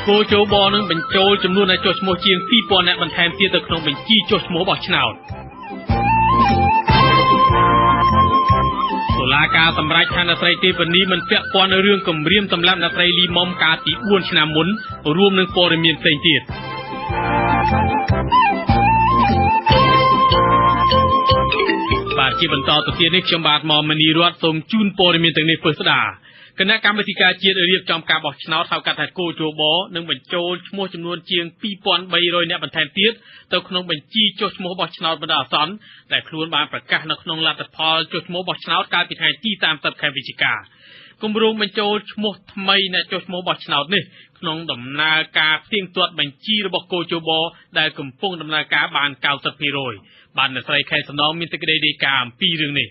គោជបនឹងបញ្ចូលចំនួនអ្នកចុះឈ្មោះជាង 2000 អ្នកបន្ថែមទៀតទៅក្នុងបញ្ជីចុះឈ្មោះបោះឆ្នោតតុលាការសម្រេចថាអ្នកស្រីទេពនីមិនពាក់ព័ន្ធនឹងរឿងគំរាមសម្លាប់អ្នកស្រីលីមុំកាលពី4ឆ្នាំមុនរួមនឹងព័ត៌មានផ្សេងទៀតបាទជាបន្តទៅទៀតនេះខ្ញុំបាទមកមនីរតសូមជូនព័ត៌មានទាំងនេះពិស្ដាគណៈកម្មាធិការជាតិរៀបចំការបោះឆ្នោតហៅកាត់ថាគោជបនឹងបញ្ចូលឈ្មោះចំនួនជាង 2300 អ្នកបន្ថែមទៀតទៅក្នុងបញ្ជីចុះឈ្មោះបោះឆ្នោតបណ្ដោះអាសន្នដែលខ្លួនបានប្រកាសនៅក្នុងលទ្ធផលចុះឈ្មោះបោះឆ្នោតកាលពីថ្ងៃទី30 ខែវិច្ឆិកាគម្រោងបញ្ចូលឈ្មោះថ្មីអ្នកចុះឈ្មោះបោះឆ្នោតនេះក្នុងដំណើរការផ្ទៀងផ្ទាត់បញ្ជីរបស់គោជបដែលកំពុងដំណើរការបាន 90% បានអ្នកស្រីខែសំណងមានសេចក្តីរាយការណ៍អំពីរឿងនេះ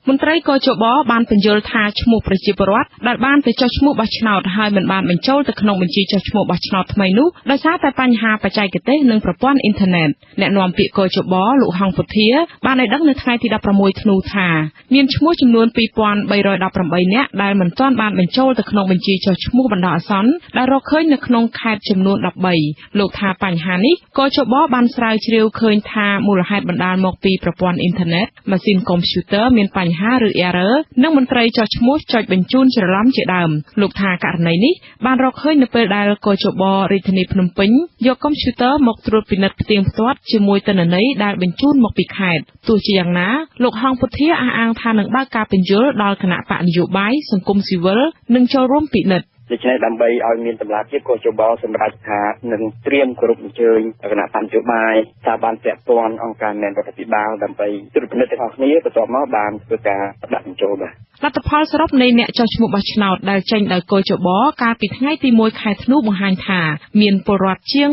មន្ត្រីកោជបបានបញ្យល់ថាឈ្មោះប្រជាពលរដ្ឋដែលបានទៅចុះឈ្មោះបោះឆ្នោតហើយមិនបានបញ្ចូលទៅក្នុងបញ្ជីចុះឈ្មោះបោះឆ្នោតថ្មីនោះដោយសារតែបញ្ហាបច្ចេកទេសនិងប្រព័ន្ធអ៊ីនធឺណិតអ្នកនាំពាក្យកោជបលោកហងពុធាបានឲ្យដឹងនៅថ្ងៃទី16ធ្នូថាមានឈ្មោះចំនួន 2318 នាក់ដែលមិនទាន់បានបញ្ចូលទៅក្នុងបញ្ជីចុះឈ្មោះបណ្ដោះអាសន្នដែលរកឃើញនៅក្នុងខេត្តចំនួន13លោកថាបញ្ហានេះកោជបបានស្រាវជ្រាវឃើញថាមូលហេតុបណ្ដាលមកពីប្រព័ន្ធអ៊ីនធឺណិតម៉ាស៊ីនកុំព្យូទ័រមានបញ្ហាឬ error និងមន្ត្រីចុះឈ្មោះចុចបញ្ជូនច្រឡំជាដើមលោកថាករណីនេះបានរកឃើញនៅពេលដែលកោជបរាជធានីភ្នំពេញយកកុំព្យូទ័រមកត្រួតពិនិត្យផ្ទៀងផ្ទាត់ជាមួយទិន្នន័យដែលបញ្ជូនមកពីខេត្តទោះជាយ៉ាងណាលោកហងពុធាអះអាងថានឹងបើកការពន្យល់ដល់គណៈបកនយោបាយសង្គមស៊ីវិលនិងចូលរួមពិនិត្យដូច្នេះដើម្បីឲ្យមានតម្លាភាពកោជបសម្រាប់ថានឹងត្រៀមគោរពអញ្ជើញគណៈបញ្ញយោបាយស្ថាប័នពាក់ព័ន្ធអង្គការមានរដ្ឋាភិបាលដើម្បីត្រួតពិនិត្យទាំងអស់គ្នាបន្ទាប់មកបានធ្វើការដាក់បញ្ចូលបាទលទ្ធផលសរុបនៃអ្នកចុះឈ្មោះបោះឆ្នោតដែលចេញដោយកោជបកាលពីថ្ងៃទី1ខែធ្នូបង្ហាញថាមានពលរដ្ឋជាង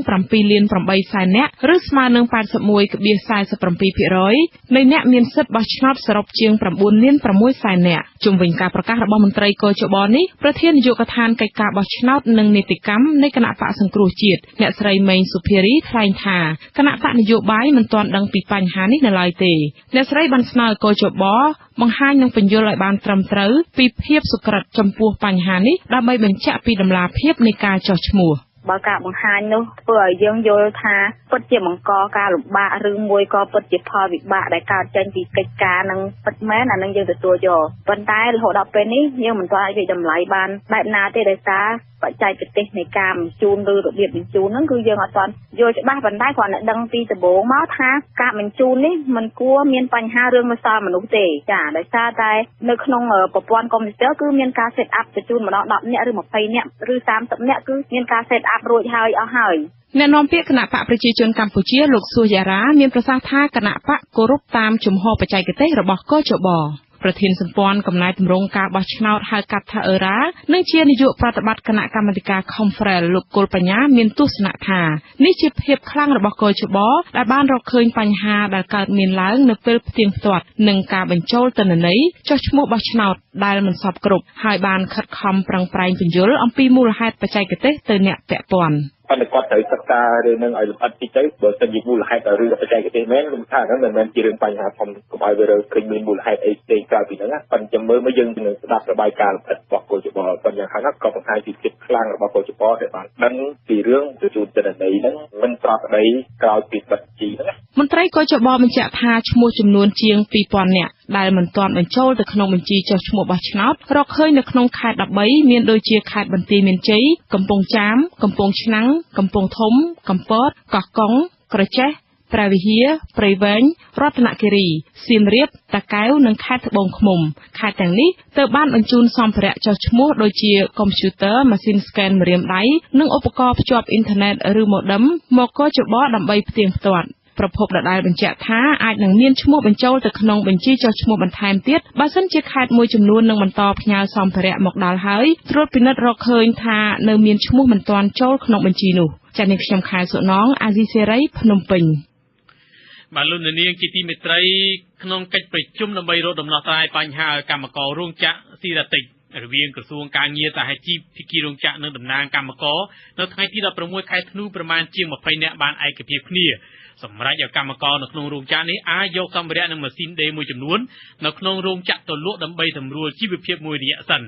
7.8 សែននាក់ឬស្មើនឹង 81.47% នៃអ្នកមានសិទ្ធិបោះឆ្នោតសរុបជាង 9.6 សែននាក់ជុំវិញការប្រកាសរបស់មន្ត្រីកោជបនេះប្រធាននាយកដ្ឋានកិច្ចការបោះឆ្នោតនិងនីតិកម្មនៃគណៈបកសង្គ្រោះជាតិអ្នកស្រីមេងសុភារីថ្លែងថាគណៈបកនយោបាយមិនទាន់ដឹងពីបញ្ហានេះនៅឡើយទេអ្នកស្រីបានស្នើឲ្យកោជបបង្ហាញនិងពន្យល់ឲ្យបានត្រឹមត្រូវពីភាពសុក្រិតចំពោះបញ្ហានេះដើម្បីបញ្ជាក់ពីដំណាភាពនៃការចុះឈ្មោះបើការបង្ហាញនោះធ្វើឲ្យយើងយល់ថាពិតជាបង្កការលំបាកឬមួយក៏ពិតជាផលវិបាកដែលកើតចេញពីកិច្ចការនឹងពិតមែនអានឹងយើងទទួលយកប៉ុន្តែរហូតដល់ពេលនេះយើងមិនទាន់អាចវិតម្លៃបានបែបណាទេដោយសារបច្ចេកទេសនៃការបញ្ជូនឬរបៀបបញ្ជូនហ្នឹងគឺយើងអត់ទាន់យល់ច្បាស់ប៉ុន្តែគ្រាន់តែដឹងពីដំបូងមកថាការបញ្ជូននេះមិនគួរមានបញ្ហារឿងមិនសល់មនុស្សទេចាដោយសារតែនៅក្នុងប្រព័ន្ធកុំព្យូទ័រគឺមានការ set up បញ្ជូនម្ដង10នាក់ឬ20នាក់ឬ30នាក់គឺមានការ set up រួចហើយអស់ហើយអ្នកនាំពាក្យគណៈបកប្រជាជនកម្ពុជាលោកសួយារ៉ាមានប្រសាសន៍ថាគណៈបកគោរពតាមជំហរបច្ចេកទេសរបស់កោជបប្រធានសម្ព័ន្ធកំណែទម្រង់ការបោះឆ្នោតហៅកាត់ថាអឺរ៉ានិងជានាយកប្រតិបត្តិគណៈកម្មាធិការ Conferel លោកគុលបញ្ញាមានទស្សនៈថានេះជាភាពខ្លាំងរបស់កោជបដែលបានរកឃើញបញ្ហាដែលកើតមានឡើងនៅពេលផ្ទៀងផ្ទាត់នឹងការបញ្ចូលទិន្នន័យចុះឈ្មោះបោះឆ្នោតដែលមិនសព្វគ្រប់ហើយបានខិតខំប្រឹងប្រែងពន្យល់អំពីមូលហេតុបច្ចេកទេសទៅអ្នកពាក់ព័ន្ធប៉ុន្តែគាត់ត្រូវសិក្សារឿងនឹងឲ្យលម្អិតតិចទៅបើសិនជាមូលហេតុរឿងបច្ចេកទេសមែនខ្ញុំថាហ្នឹងមិនមែនជារឿងបញ្ហាធំកុំឲ្យវារើឃើញមានមូលហេតុអីផ្សេងក្រៅពីហ្នឹងប៉ុន្តែចាំមើលមកយើងនឹងស្ដាប់របាយការណ៍លម្អិតរបស់កោជបប៉ុន្តែយ៉ាងហ្នឹងក៏បង្ហាញពីភាពខ្លាំងរបស់កោជបដែលបានដឹងពីរឿងទទួលទិន្នន័យហ្នឹងមិនប្រក្រតីក្រោយពីបិទជីហ្នឹងមន្ត្រីកោជបបញ្ជាក់ថាឈ្មោះចំនួនជាង 2000 នាក់ដែលមិនទាន់បញ្ចូលទៅក្នុងបញ្ជីចុះឈ្មោះបោះឆ្នោតរកឃើញនៅក្នុងខេត្ត13មានដូចជាខេត្តបន្ទាយមានជ័យកំពង់ចាមកំពង់ឆ្នាំងកំពង់ធំកំពតកោះកុងក្រចេះព្រះវិហារព្រៃវែងរតនគិរីសៀមរាបតាកែវនិងខេត្តត្បូងឃ្មុំខេត្តទាំងនេះត្រូវបានបញ្ជូនសម្ភារៈចុះឈ្មោះដូចជាកុំព្យូទ័រម៉ាស៊ីនស្កេនម្រាមដៃនិងឧបករណ៍ភ្ជាប់អ៊ីនធឺណិតឬ modem មកកោជបដើម្បីផ្ទៀងផ្ទាត់ប្រភពដដែលបញ្ជាក់ថាអាចនឹងមានឈ្មោះបញ្ចូលទៅក្នុងបញ្ជីចុះឈ្មោះបន្ថែមទៀតបើសិនជាខេត្តមួយចំនួននឹងបន្តផ្ញើសម្ភារៈមកដល់ហើយត្រួតពិនិត្យរកឃើញថានៅមានឈ្មោះមិនទាន់ចូលក្នុងបញ្ជីនោះចា៎នេះខ្ញុំខែសុណងអាស៊ីសេរីភ្នំពេញបាទលោកនាងជាទីមេត្រីក្នុងកិច្ចប្រជុំដើម្បីរកដំណោះស្រាយបញ្ហាកម្មកររោងចក្រស៊ីរ៉ាទិករវាងក្រសួងការងារសហជីពភាគីរោងចក្រនិងតំណាងកម្មករនៅថ្ងៃទី16ខែធ្នូប្រមាណជាង20នាក់បានឯកភាពគ្នា សម្រាប់ឲ្យកម្មករនៅក្នុងរោងចក្រនេះអាចយកសម្ភារៈនិងម៉ាស៊ីនដេរមួយចំនួននៅក្នុងរោងចក្រទៅលក់ដើម្បីសម្រួលជីវភាពមួយរយៈសិន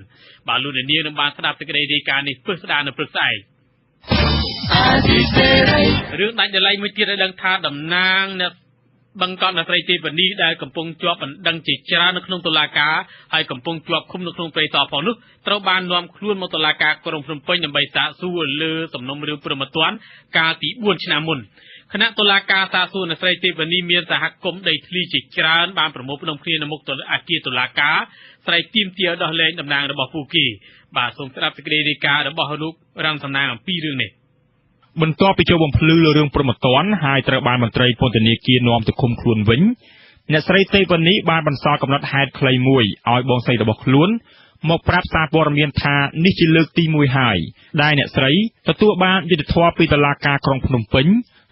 បាទលោកនាងនឹងបានស្ដាប់សេចក្តីរាយការណ៍នេះពិស្ដារនៅព្រឹកស្អែករឿងដាច់ដលៃមួយទៀតឲ្យដឹងថាតំណាងអ្នកបង្កប់អ្នកស្រីទេវនីដែលកំពុងជាប់បណ្ដឹងជាច្រើននៅក្នុងតុលាការហើយកំពុងជាប់ឃុំនៅក្នុងព្រៃសរផងនោះត្រូវបាននាំខ្លួនមកតុលាការក្រុងភ្នំពេញដើម្បីសាកសួរលើសំណុំរឿងព្រហ្មទណ្ឌកាលពី4ឆ្នាំមុនគណៈតុលាការសាកសួរអ្នកស្រីទេវនីមានសហគមន៍ដីធ្លីជាច្រើនបានប្រមូលផ្ដុំគ្នានៅមុខអគារតុលាការស្រីទាមទារដោះលែងតំណែងរបស់ពួកគេបាទសូមស្ដាប់សេចក្តីរាយការណ៍របស់លោករំសំណាងអំពីរឿងនេះបន្ទាប់ពីចូលបំភ្លឺលើរឿងព្រហ្មទណ្ឌហើយត្រូវបានមន្ត្រីពន្ធនាគារនាំទៅឃុំខ្លួនវិញអ្នកស្រីទេវនីបានបន្សល់កំណត់ហេតុខ្លីមួយឲ្យបងស្រីរបស់ខ្លួនមកប្រាប់សារព័ត៌មានថានេះជាលើកទី1ហើយដែលអ្នកស្រីទទួលបានយុត្តិធម៌ពីតុលាការក្រុងភ្នំពេញ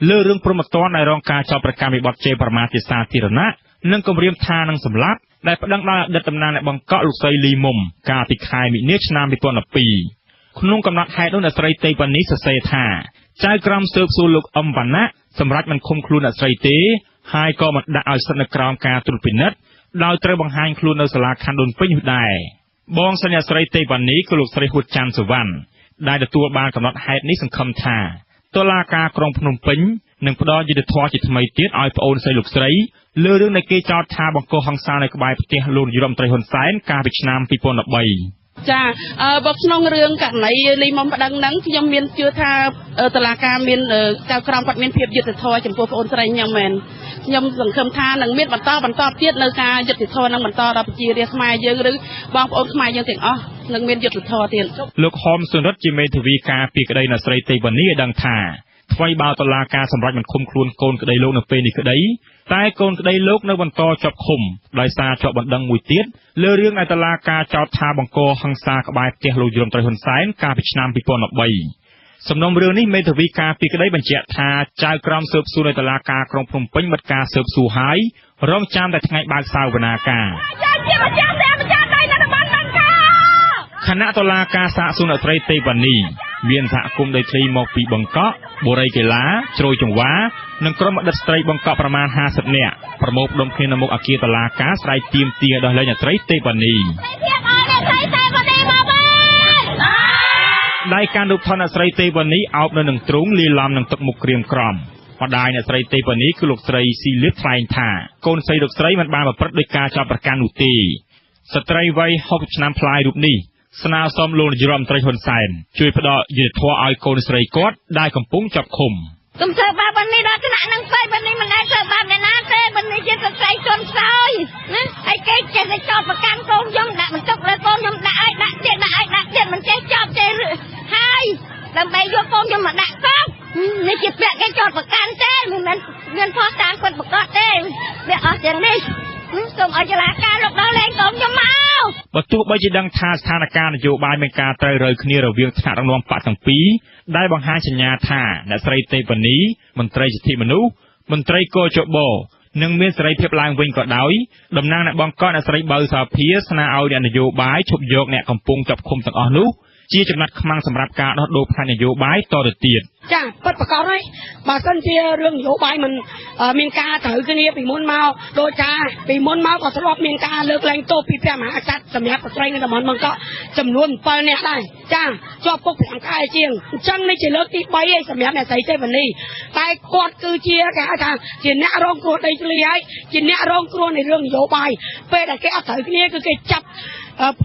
លើរឿងព្រហ្មទណ្ឌដែលរងការចោទប្រកាន់ពីបទជេរប្រមាថជាសាធារណៈនិងគំរាមថានឹងសម្លាប់ដែលប្តឹងដល់អតីតតំណាងអ្នកបង្កក់លោកស្រីលីមុំកាលពីខែមិនិនាឆ្នាំ2012ក្នុងកំណត់ហេតុនោះអ្នកស្រីទេវនីសរសេរថាចៅក្រមស៊ើបសួរលោកអឹមវណ្ណៈសម្រាប់មិនឃុំខ្លួនអ្នកស្រីទេហើយក៏មិនដាក់ឲ្យស្ថិតនៅក្រោមការត្រួតពិនិត្យដោយត្រូវបង្ហាញខ្លួននៅសាលាខណ្ឌដូនពេញនោះដែរបងស្រីអ្នកស្រីទេវនីគឺលោកស្រីហួតច័ន្ទសុវណ្ណដែលទទួលបានកំណត់ហេតុនេះសង្ឃឹមថាតុលាការក្រុងភ្នំពេញនឹងផ្ដល់យុត្តិធម៌ជាថ្មីទៀតឲ្យប្អូនស្រីលោកស្រីលើរឿងដែលគេចោទថាបង្កហិង្សានៅក្បែរផ្ទះលោកនាយរដ្ឋមន្ត្រីហ៊ុនសែនកាលពីឆ្នាំ2013ចាបើក្នុងរឿងករណីលីមុំប្តឹងហ្នឹងខ្ញុំមានជឿថាតុលាការមានចៅក្រមគាត់មានភាពយុត្តិធម៌ចំពោះប្អូនស្រីខ្ញុំមែនខ្ញុំសង្ឃឹមថានឹងមានបន្តទៀតនៅការយុត្តិធម៌នឹងបន្តដល់ប្រជារាស្ត្រខ្មែរយើងឬបងប្អូនខ្មែរយើងទាំងអស់នឹងមានយុត្តិធម៌ទៀតលោកហមសុនរិទ្ធជាមេធាវីការពីក្តីអ្នកស្រីទេវនីឲ្យដឹងថាថ្មីបើតុលាការសម្រេចមិនឃុំខ្លួនកូនក្តីលោកនៅពេលនេះក្តីតែកូនក្តីលោកនៅបន្តជាប់ឃុំដោយសារជាប់បណ្ដឹងមួយទៀតលើរឿងដែលតុលាការចោទថាបង្កហិង្សាក្បែរផ្ទះលោកយមត្រីហ៊ុនសែនកាលពីឆ្នាំ2013សំណុំរឿងនេះមេធាវីការពីក្តីបញ្ជាក់ថាចៅក្រមស៊ើបសួរនៅតុលាការក្រុងភ្នំពេញបិទការស៊ើបសួរហើយរងចាំតែថ្ងៃបើកសាវនាការខណៈតុលាការសាកសួរអ្នកស្រីទេវនីមានសហគមន៍ដីធ្លីមកពីបង្កក់បុរីកេឡាជ្រោយចង្វានិងក្រុមអតីតស្ត្រីបង្កក់ប្រមាណ50នាក់ប្រមូលផ្ដុំគ្នានៅមុខអគារតុលាការស្រែកទាមទារដោះលែងអ្នកស្រីទេវនីដៃកាន់រូបថតអ្នកស្រីទេវនីអោបនៅនឹងទ្រូងលាយឡំនឹងទឹកមុខក្រៀមក្រំម្ដាយអ្នកស្រីទេវនីគឺលោកស្រីស៊ីលៀបថ្លែងថាកូនស្រីលោកស្រីមិនបានប្រព្រឹត្តដោយការចោទប្រកាន់នោះទេស្ត្រីវ័យ60ឆ្នាំប្លាយរូបនេះស្នើសុំលោកនាយរដ្ឋមន្ត្រីហ៊ុនសែនជួយផ្ដល់យុត្តិធម៌ឲ្យកូនស្រីគាត់ដែលកំពុងជាប់ឃុំកុំធ្វើបាបនេះដល់ថ្នាក់នឹងទៅបានេះមិនអាចធ្វើបាបអ្នកណាទេបានេះជាស្ត្រីជន់ខ្សោយណាហើយគេចេះតែចោទប្រកាន់កូនខ្ញុំដាក់បន្ទុកលើកូនខ្ញុំដាក់ឲ្យដាក់ទៀតមិនចេះចោទទេហើយដើម្បីយកកូនខ្ញុំមកដាក់កង់នេះជាពាក្យគេចោទប្រកាន់ទេមិនមែនមានផុសតាមគាត់ប្រកាសទេវាអស់ទាំងនេះសូមឲ្យតុលាការលោកដល់លែងកូនខ្ញុំមកបើទោះបីជាដឹងថាស្ថានភាពនយោបាយមានការត្រូវរើគ្នារវាងថ្នាក់ដឹកនាំបកទាំងពីរដែលបង្ហាញសញ្ញាថាអ្នកស្រីទេវនីមន្ត្រីសិទ្ធិមនុស្សមន្ត្រីកោជបនឹងមានសេរីភាពឡើងវិញក៏ដោយតំណាងអ្នកបង្កក់អ្នកស្រីបើសាភាស្នើឲ្យអ្នកនយោបាយឈប់យកអ្នកកំពុងចាប់ឃុំទាំងអស់នោះជាចំណាត់ខ្មាំងសម្រាប់ការដោះដូរផ្នែកនយោបាយតទៅទៀតចាពិតប្រាកដហើយបើសិនជារឿងនយោបាយមិនមានការត្រូវគ្នាពីមុនមកដោយថាពីមុនមកក៏ធ្លាប់មានការលើកលែងទោសពីព្រះមហាក្សត្រសម្រាប់ស្ត្រីនៅតំបន់បង្កក់ចំនួន7នាក់ដែរចាជាប់គុក5ខែជាងអញ្ចឹងនេះជាលើកទី3ហើយសម្រាប់អ្នកស្រីទេវនីតែគាត់គឺជាគេហៅថាជាអ្នករងគ្រោះដីធ្លីហើយជាអ្នករងគ្រោះនៃរឿងនយោបាយពេលដែលគេអត់ត្រូវគ្នាគឺគេចាប់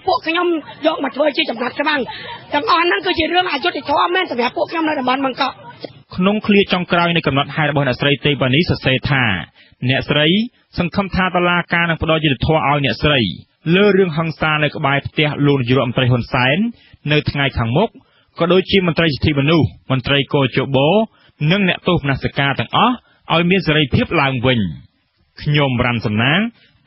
ពួកខ្ញុំយកមកធ្វើជាចំណាត់ខ្មាំងទាំងអស់ហ្នឹងគឺជារឿងអយុត្តិធម៌មែនសម្រាប់ពួកខ្ញុំនៅតំបន់បង្កក់ក្នុងឃ្លាចុងក្រោយនៃកំណត់ហេតុរបស់អ្នកស្រីទេវនីសរសេរថាអ្នកស្រីសង្ឃឹមថាតុលាការនឹងផ្ដល់យុត្តិធម៌ឲ្យអ្នកស្រីលើរឿងហិង្សានៅក្បែរផ្ទះលោកនាយរដ្ឋមន្ត្រីហ៊ុនសែននៅថ្ងៃខាងមុខក៏ដូចជាមន្ត្រីសិទ្ធិមនុស្សមន្ត្រីកោជបនិងអ្នកទោសមនសិការទាំងអស់ឲ្យមានសេរីភាពឡើងវិញខ្ញុំរ៉ាន់សំណាង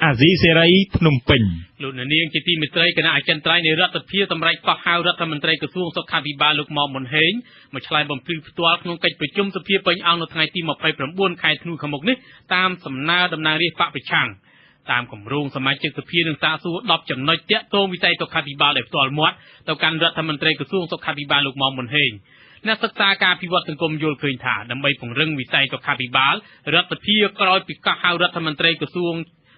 អាស៊ីសេរីភ្នំពេញលោកនាងជាទីមេត្រីគណៈអចិន្ត្រៃយ៍នៃរដ្ឋាភិបាលសម្រេចកោះហៅរដ្ឋមន្ត្រីក្រសួងសុខាភិបាលលោកមុំមុនហេងមកឆ្លើយបំភ្លឺផ្ទាល់ក្នុងកិច្ចប្រជុំសភាពេញអង្គនៅថ្ងៃទី29ខែធ្នូខាងមុខនេះតាមសំណើតំណាងរាស្ត្របកប្រឆាំងតាមគម្រោងសមាជិកសភានឹងសាកសួរ10ចំណុចទាក់ទងវិស័យសុខាភិបាលដោយផ្ទាល់មាត់ទៅកាន់រដ្ឋមន្ត្រីក្រសួងសុខាភិបាលលោកមុំមុនហេង អ្នកសិក្សាការពិវត្តសង្គមយល់ឃើញថាដើម្បីពង្រឹងវិស័យសុខាភិបាលរដ្ឋាភិបាលក្រោយពីកោះហៅរដ្ឋមន្ត្រីក្រសួង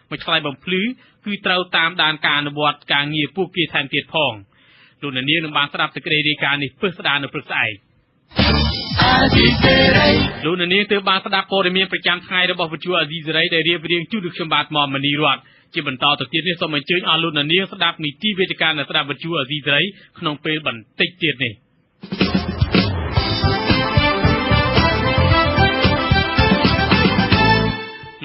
មួយឆ្លៃបំភ្លឺគឺត្រូវតាមដានការអនុវត្តការងារពួកគេថែមទៀតផងលោកនាងនឹងបានស្ដាប់សេចក្តីរាយការណ៍នេះពិស្ដារនៅព្រឹកស្អែកលោកនាងទើបបានស្ដាប់ព័ត៌មានប្រចាំថ្ងៃរបស់វិទ្យុអាស៊ីសេរីដែលរៀបរៀងជូនលោកខ្ញុំបាទមុំមនីរតជាបន្តទៅទៀតនេះសូមអញ្ជើញអស់លោកនាងស្ដាប់នីតិវេទិកានៅស្ដាប់វិទ្យុអាស៊ីសេរីក្នុងពេលបន្តិចទៀតនេះ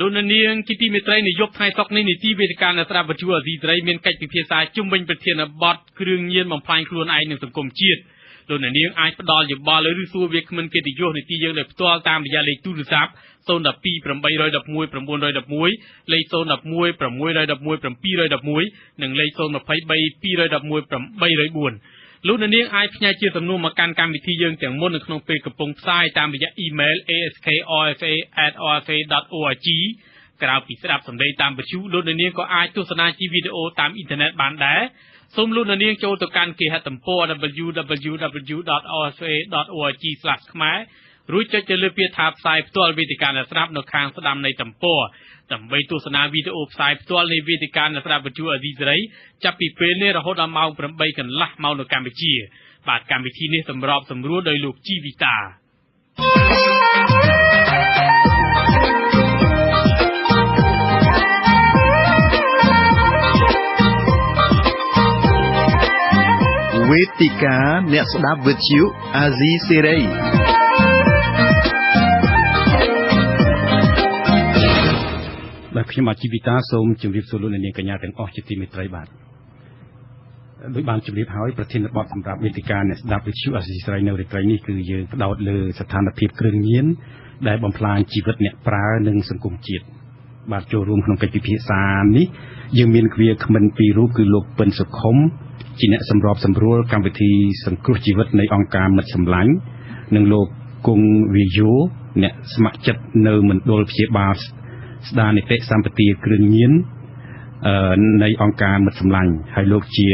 លោកនាងជាទីមេត្រីនាយកថ្ងៃសុកនេះនីតិវេទិកានៅស្ដាប់វិទ្យុអាស៊ីសេរីមានកិច្ចពិភាក្សាជុំវិញប្រធានបទគ្រឿងញៀនបំផ្លាញខ្លួនឯងនិងសង្គមជាតិលោកនាងអាចផ្ដល់យោបល់ឬសួរវាគ្មិនកិត្តិយសនីតិយើងដោយផ្ទាល់តាមរយៈលេខទូរស័ព្ទ012 811 911លេខ011 611 711និងលេខ023 211 804លោកនាងអាចផ្ញើជាសំណួរមកកាន់កម្មវិធីយើងទាំងមុននៅក្នុងពេលកំពុងផ្សាយតាមរយៈអ៊ីមែល askrfa@rfa.org ក្រៅពីស្ដាប់សម្លេងតាមវិទ្យុលោកនាងក៏អាចទស្សនាជាវីដេអូតាមអ៊ីនធឺណិតបានដែរសូមលោកនាងចូលទៅកាន់គេហទំព័រ www.rfa.org/ ខ្មែររួចចុចទៅលើពាក្យថាផ្សាយផ្ទាល់វេទិកាអ្នកស្ដាប់នៅខាងស្ដាំនៃទំព័រដើម្បីទស្សនាវីដេអូផ្សាយផ្ទាល់នៃវេទិកាអ្នកស្ដាប់វិទ្យុអាស៊ីសេរីចាប់ពីពេលនេះរហូតដល់ម៉ោង 8 កន្លះម៉ោងនៅកម្ពុជាបាទកម្មវិធីនេះសម្របសម្រួលដោយលោកជីវីតាវេទិកាអ្នកស្ដាប់វិទ្យុអាស៊ីសេរីបាទខ្ញុំអាជីវិតាសូមជម្រាបសួរលោកអ្នកនាងកញ្ញាទាំងអស់ជាទីមេត្រីបាទដោយបានជម្រាបហើយប្រធានបទសម្រាប់វេទិកាអ្នកស្ដាប់វិទ្យុអាស៊ីសេរីនៅរាត្រីនេះគឺយើងផ្ដោតលើស្ថានភាពគ្រឿងញៀនដែលបំផ្លាញជីវិតអ្នកប្រើនិងសង្គមជាតិបាទចូលរួមក្នុងកិច្ចពិភាក្សានេះយើងមានគ្រាគ្មិនពីររូបគឺលោកពិនសុខុមជាអ្នកសម្របសម្រួលកម្មវិធីសង្គ្រោះជីវិតនៃអង្គការមិត្តសម្លាញ់និងលោកគង់វិយោអ្នកស្ម័គ្រចិត្តនៅមណ្ឌលព្យាបាលស្ដារនីតិសម្បទាគ្រឿងញៀននៃអង្គការមិត្តសម្លាញ់ហើយលោកជា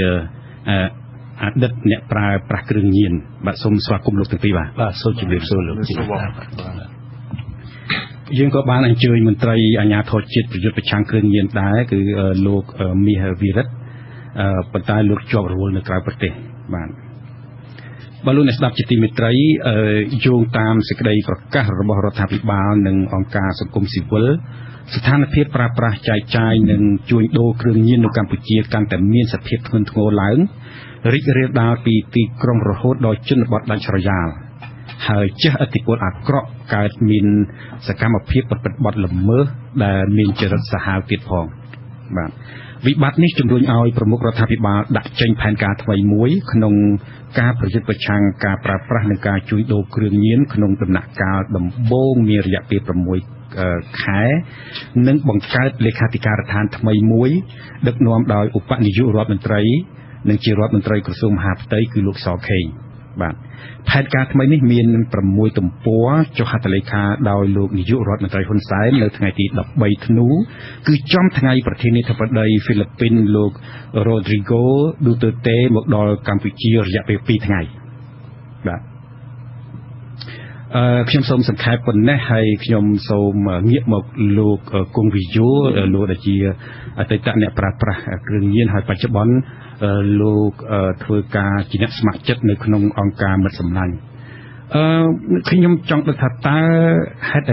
អតីតអ្នកប្រើប្រាស់គ្រឿងញៀនបាទសូមស្វាគមន៍លោកទាំងពីរបាទសូមជម្រាបសួរលោកជាយើងក៏បានអញ្ជើញមន្ត្រីអាជ្ញាធរជាតិប្រយុទ្ធប្រឆាំងគ្រឿងញៀនដែរគឺលោកមាសវិរិទ្ធប៉ុន្តែលោកជាប់រវល់នៅក្រៅប្រទេសបាទលោកអ្នកស្ដាប់ជាទីមេត្រីយោងតាមសេចក្តីប្រកាសរបស់រដ្ឋាភិបាលនិងអង្គការសង្គមស៊ីវិលស្ថានភាពប្រើប្រាស់ចែកចាយនិងជួញដូរគ្រឿងញៀននៅកម្ពុជាកាន់តែមានសភាពធ្ងន់ធ្ងរឡើងរីករាលដាលពីទីក្រុងរហូតដល់ជនបទដាច់ស្រយាលហើយជះឥទ្ធិពលអាក្រក់កើតមានសកម្មភាពប្រព្រឹត្តបទល្មើសដែលមានចរិតសាហាវទៀតផងបាទវិបត្តិនេះជំរុញឲ្យប្រមុខរដ្ឋាភិបាលដាក់ចេញផែនការថ្មីមួយក្នុងការប្រយុទ្ធប្រឆាំងការប្រើប្រាស់និងការជួញដូរគ្រឿងញៀនក្នុងដំណាក់កាលដំបូងមានរយៈពេល6 ខែនិងបង្កើតលេខាធិការដ្ឋានថ្មីមួយដឹកនាំដោយឧបនាយករដ្ឋមន្ត្រីនិងជារដ្ឋមន្ត្រីក្រសួងមហាផ្ទៃគឺលោកសខេងបាទផែនការថ្មីនេះមាន6ទំព័រចុះហត្ថលេខាដោយលោកនាយករដ្ឋមន្ត្រីហ៊ុនសែននៅថ្ងៃទី13ធ្នូគឺចំថ្ងៃប្រធានាធិបតីហ្វីលីពីនលោក Rodrigo Duterte មកដល់កម្ពុជារយៈពេល2 ថ្ងៃបាទខ្ញុំសូមសង្ខេបប៉ុណ្ណេះហើយខ្ញុំសូមងាកមកលោកគង់វិយោលោកដែលជាអតីតអ្នកប្រើប្រាស់គ្រឿងញៀនហើយបច្ចុប្បន្នលោកធ្វើការជាអ្នកស្ម័គ្រចិត្តនៅក្នុងអង្គការមិត្តសម្លាញ់ខ្ញុំចង់ដឹងថាតើហេតុ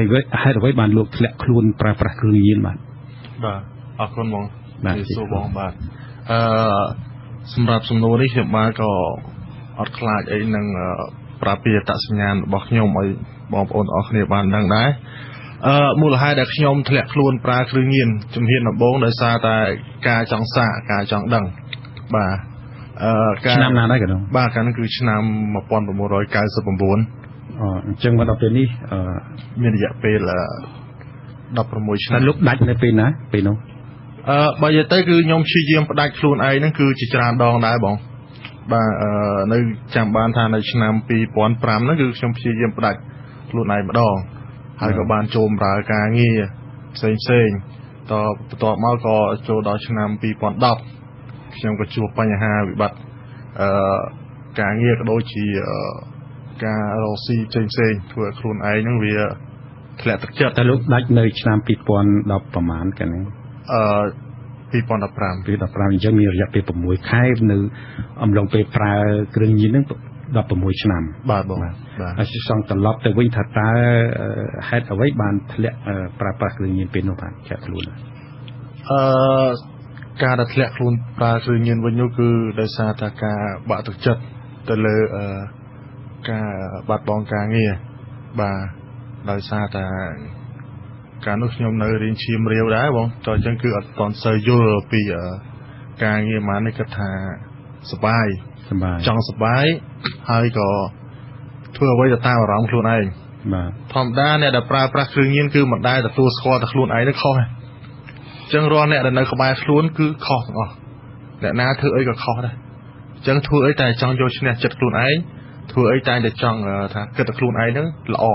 អ្វីបានលោកធ្លាក់ខ្លួនប្រើប្រាស់គ្រឿងញៀនបាទអរគុណបងសួរបងបាទសម្រាប់សំណួរនេះខ្ញុំបាទក៏អត់ខ្លាចអីនឹងប្រាពីអត្តសញ្ញាណរបស់ខ្ញុំឲ្យបងប្អូនអរគ្នាបានដឹងដែរមូលហេតុដែលខ្ញុំធ្លាក់ខ្លួនប្រើគ្រឿងញៀនជំហានដំបូងដោយសារតែការចង់សាកការចង់ដឹងបាទឆ្នាំណាដែរកណ្ដុងបាទកាលនោះគឺឆ្នាំ1999អញ្ចឹងមកដល់ពេលនេះមានរយៈពេល16 ឆ្នាំលោកដាច់នៅពេលណាពេលនោះបើនិយាយទៅគឺខ្ញុំព្យាយាមផ្ដាច់ខ្លួនឯងហ្នឹងគឺជាច្រើនដងដែរបងបាទនៅចាំបានថានៅឆ្នាំ2005ហ្នឹងគឺខ្ញុំព្យាយាមផ្ដាច់ខ្លួនឯងម្ដងហើយក៏បានចូលបម្រើការងារផ្សេងតបន្ទាប់មកក៏ចូលដល់ឆ្នាំ2010ខ្ញុំក៏ជួបបញ្ហាវិបត្តិការងារក៏ដូចជា ការរកស៊ីផ្សេងធ្វើឲ្យខ្លួនឯងហ្នឹងវាធ្លាក់ទឹកចិត្ត តែលោកដាច់នៅឆ្នាំ2010ប្រហែលកាលហ្នឹង2015 អញ្ចឹងមានរយៈពេល6ខែនៅអំឡុងពេលប្រើគ្រឿងញៀនហ្នឹង16ឆ្នាំ បាទបង ហើយសង្កត្រឡប់ទៅវិញថាតើហេតុអ្វីបានធ្លាក់ប្រើប្រាស់គ្រឿងញៀនពេលនោះបាទចាក់ខ្លួនការដែលធ្លាក់ខ្លួនប្រើគ្រឿងញៀនវិញនោះគឺដោយសារតែការបាក់ទឹកចិត្តទៅលើការបាត់បង់ការងារបាទដោយសារតែការនោះខ្ញុំនៅរៀនឈាមរាវដែរបងតោះអញ្ចឹងគឺអត់តន់សូវយល់ពីការងារម៉ាននេះគាត់ថាសប្បាយចង់សប្បាយហើយក៏ធ្វើអ្វីទៅតាមអារម្មណ៍ខ្លួនឯងបាទធម្មតាអ្នកដែលប្រើប្រាស់គ្រឿងញៀនគឺមិនដែលទទួលស្គាល់តែខ្លួនឯងនឹងខុសទេអញ្ចឹងរាល់អ្នកដែលនៅក្បែរខ្លួនគឺខុសទាំងអស់អ្នកណាធ្វើអីក៏ខុសដែរអញ្ចឹងធ្វើអីតែចង់យកឈ្នះចិត្តខ្លួនឯងធ្វើអីតែចង់ថាគិតតែខ្លួនឯងហ្នឹងល្អ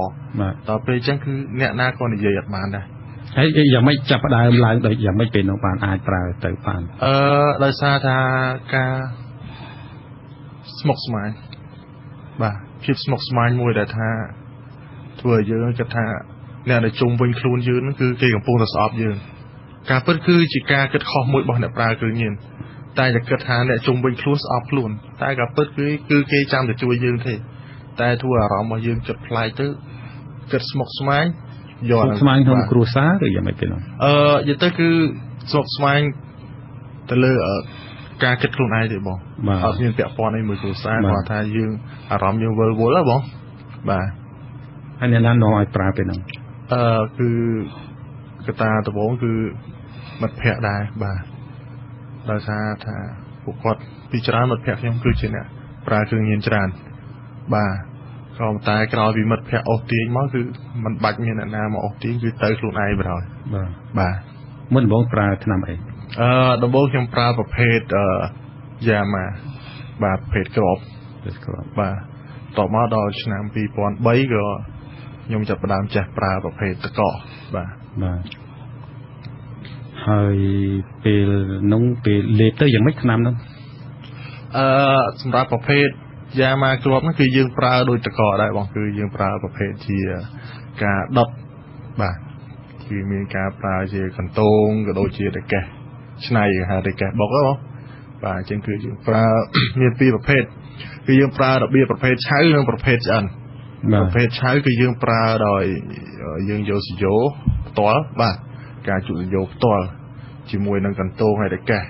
ដល់ពេលអញ្ចឹងគឺអ្នកណាក៏និយាយអត់បានដែរហើយយ៉ាងម៉េចចាប់ផ្ដើមឡើងដោយយ៉ាងម៉េចពេលនោះបានអាចប្រើទៅបានដោយសារថាការស្មុគស្មាញបាទភាពស្មុគស្មាញមួយដែលថាធ្វើឲ្យយើងគិតថាអ្នកដែលជុំវិញខ្លួនយើងហ្នឹងគឺគេកំពុងតែស្អប់យើងការពិតគឺជាការគិតខុសមួយរបស់អ្នកប្រើគ្រឿងញៀនតែតែគិតថាអ្នកជុំវិញខ្លួនស្អប់ខ្លួនតែការពិតគឺគេចាំតែជួយយើងទេតែធ្វើអារម្មណ៍របស់យើងចិត្តផ្លែកទៅគិតស្មុគស្មាញយកស្មាញក្នុងគ្រួសារឬយ៉ាងម៉េចទេនោះនិយាយទៅគឺស្មុគស្មាញទៅលើការគិតខ្លួនឯងទេបងអត់មានពាក់ព័ន្ធអីមួយគ្រួសារគាត់ថាយើងអារម្មណ៍យើងវិលវល់ហ៎បងបាទហើយអ្នកណានាំឲ្យប្រើពេលហ្នឹងគឺកត្តាដំបូងគឺមិត្តភ័ក្តិដែរបាទដោយសារថាពួកគាត់ពីច្រើនមិត្តភ័ក្តិខ្ញុំគឺជាអ្នកប្រើគ្រឿងញៀនច្រើនបាទក៏តែក្រោយពីមិត្តភ័ក្តិអូសទាញមកគឺมันបាច់មានអ្នកណាមកអូសទាញគឺទៅខ្លួនឯងបណ្ដោយបាទមុនដំបូងប្រើថ្នាំអីដំបូងខ្ញុំប្រើប្រភេទយ៉ាម៉ាបាទប្រភេទក្របបាទតបមកដល់ឆ្នាំ2003ក៏ខ្ញុំចាប់ផ្ដើមចេះប្រើប្រភេទតកបាទហើយពេលនោះពេលលេបទៅយ៉ាងម៉េចថ្នាំនោះសម្រាប់ប្រភេទយ៉ាម៉ាក្របហ្នឹងគឺយើងប្រើដូចតកដែរបងគឺយើងប្រើប្រភេទជាការដុតបាទគឺមានការប្រើជាកន្ទោងក៏ដូចជាតកេះឆ្នៃហៅតកេះបុកហ៎បងបាទអញ្ចឹងគឺយើងប្រើមានពីរប្រភេទគឺយើងប្រើរបៀបប្រភេទឆៅនិងប្រភេទឆ្អិនប្រភេទឆៅគឺយើងប្រើដោយយើងយកស៊ីយ៉ូផ្ទាល់បាទការជក់ស៊ីយ៉ូផ្ទាល់ជាមួយនឹងកន្ទោងហើយតកេះ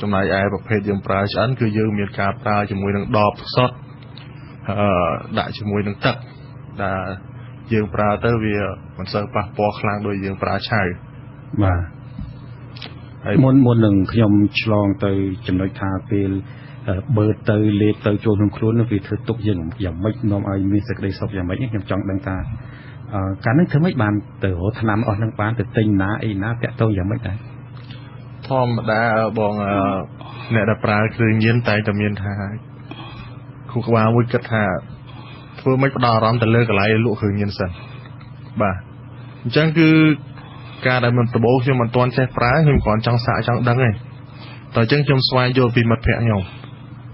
ចំណែកឯប្រភេទយើងប្រើឆ្អិនគឺយើងមានការប្រើជាមួយនឹងដបសុទ្ធដាក់ជាមួយនឹងទឹកដែលយើងប្រើទៅវាមិនសូវប៉ះពាល់ខ្លាំងដូចយើងប្រើឆៅបាទហើយមុននឹងខ្ញុំឆ្លងទៅចំណុចថាពេលបើទៅលេបទៅចូលក្នុងខ្លួននោះវាធ្វើទុកយើងយ៉ាងម៉េចនាំឲ្យមានសេចក្តីសុខយ៉ាងម៉េចខ្ញុំចង់ដឹងថាកាលនោះធ្វើម៉េចបានទៅរកថ្នាំអស់នឹងបានទៅទិញណាអីណាតាក់ទងយ៉ាងម៉េចដែរធម្មតាបងអ្នកដែលប្រើគ្រឿងញៀនតែតែមានថាគូក្បាលមួយគិតថាធ្វើម៉េចផ្ដោតអារម្មណ៍ទៅលើកន្លែងលក់គ្រឿងញៀនសិនបាទអញ្ចឹងគឺការដែលមិនដំបូងខ្ញុំមិនទាន់ចេះប្រើខ្ញុំគ្រាន់ចង់សាកចង់ដឹងឯងតើអញ្ចឹងខ្ញុំស្វែងយល់ពីមិត្តភ័ក្តិខ្ញុំ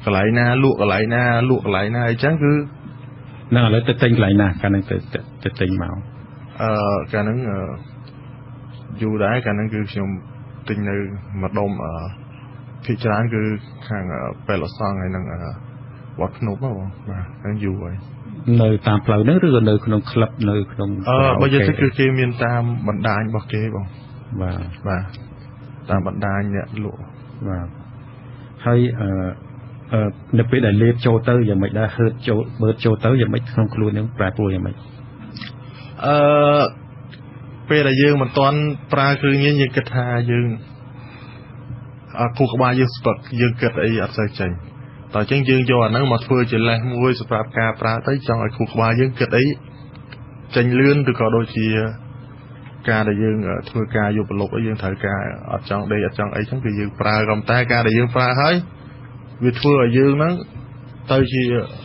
កន្លែងណាលក់កន្លែងណាលក់កន្លែងណាអញ្ចឹងគឺនឹងឥឡូវទៅទិញកន្លែងណាកាលហ្នឹងទៅទិញមកកាលហ្នឹងយូរដែរកាលហ្នឹងគឺខ្ញុំទិញនៅម្ដុំភាគច្រើនគឺខាងពេលអសងហើយនឹងវត្តភ្នំបងបាទហ្នឹងយូរហើយនៅតាមផ្លូវហ្នឹងឬក៏នៅក្នុងក្លឹបនៅក្នុងបើនិយាយទៅគឺគេមានតាមបណ្ដាញរបស់គេបងបាទតាមបណ្ដាញអ្នកលក់បាទហើយនៅពេលដែលលេបចូលទៅយ៉ាងម៉េចដែរហឺតចូលបើចូលទៅយ៉ាងម៉េចក្នុងខ្លួនហ្នឹងប្រែប្រួលយ៉ាងម៉េចពេលដែលយើងមិនទាន់ប្រើគ្រឿងញៀនយើងគិតថាយើងគូក្បាលយើងស្ពឹកយើងគិតអីអត់សូវចេញតើអញ្ចឹងយើងយកអាហ្នឹងមកធ្វើជាលេសមួយសម្រាប់ការប្រើទៅចង់ឲ្យគូក្បាលយើងគិតអីចេញលឿនឬក៏ដូចជាការដែលយើងធ្វើការយកប្រឡប់អីយើងត្រូវការអត់ចង់ដេកអត់ចង់អីចឹងគឺយើងប្រើក៏តែការដែលយើងប្រើហើយវាធ្វើឲ្យយើងហ្នឹងទៅជា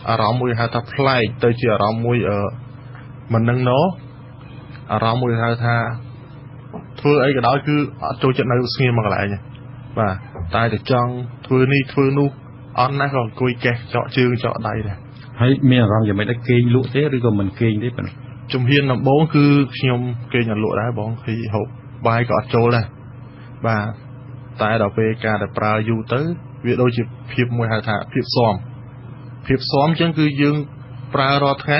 អារម្មណ៍មួយហៅថាប្លែកទៅជាអារម្មណ៍មួយមិននឹងណោអារម្មណ៍មួយហៅថាធ្វើអីក៏ដោយគឺអត់ចូលចិត្តនៅស្ងៀមមកកន្លែងបាទតែតែចង់ធ្វើនេះធ្វើនោះអត់ណាស់ក៏អង្គុយកេះចកជើងចកដៃដែរ ហើយមានអារម្មណ៍យ៉ាងម៉េចដែរគេងលក់ទេឬក៏មិនគេងទេបងជំហានដំបូងគឺខ្ញុំគេងអត់លក់ដែរបងគឺហូបបាយក៏អត់ចូលដែរបាទតែដល់ពេលការតែប្រើយូរទៅវាដូចជាភាពមួយហៅថាភាពស៊ាំអញ្ចឹងគឺយើងប្រើរាល់ថ្ងៃ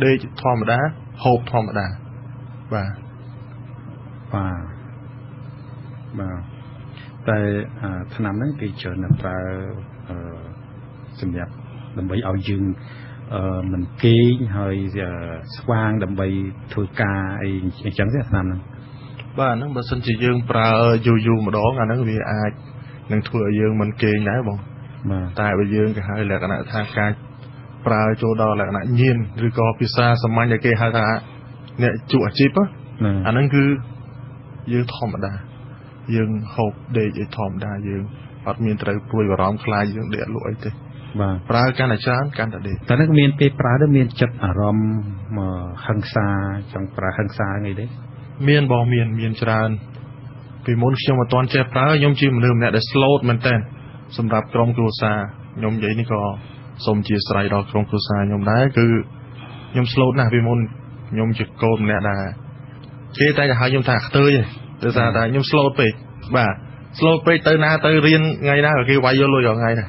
ដេកធម្មតាហូបធម្មតាបាទតែឆ្នាំហ្នឹងគេច្រើនប្រើសម្រាប់ដើម្បីឲ្យយើងមិនគេងហើយស្វាងដើម្បីធ្វើការអីអញ្ចឹងទេឆ្នាំហ្នឹងបាទហ្នឹងបើសិនជាយើងប្រើយូរម្ដងអាហ្នឹងវាអាចនឹងធ្វើឲ្យយើងមិនគេងដែរបងតែបើយើងគេហៅលក្ខណៈថាការប្រើចូលដល់លក្ខណៈញៀនឬក៏ភាសាសាមញ្ញដែលគេហៅថាអ្នកជក់អាជីពអាហ្នឹងគឺយើងធម្មតាយើងហូបដេកឲ្យធម្មតាយើងអត់មានត្រូវព្រួយបារម្ភខ្លាចយើងដេកលក់អីទេបាទប្រើកាន់តែច្រើនកាន់តែដេកតែនឹងមានពេលប្រើទៅមានចិត្តអារម្មណ៍ហឹង្សាចង់ប្រើហឹង្សាអីទេមានបងមានច្រើនពីមុនខ្ញុំមិនទាន់ចេះប្រើខ្ញុំជាមនុស្សម្នាក់ដែល slow មែនតើសម្រាប់ក្រុមគ្រួសារខ្ញុំនិយាយនេះក៏សូមអធិស្ឋានដល់ក្រុមគ្រួសារខ្ញុំដែរគឺខ្ញុំ slow ណាស់ពីមុនខ្ញុំជាកូនម្នាក់ដែរគេតែហៅខ្ញុំថាខ្ទើយដោយសារតែខ្ញុំ slow ពេកបាទ slow ពេកទៅណាទៅរៀនថ្ងៃណាក៏គេវាយយកលុយរាល់ថ្ងៃដែរ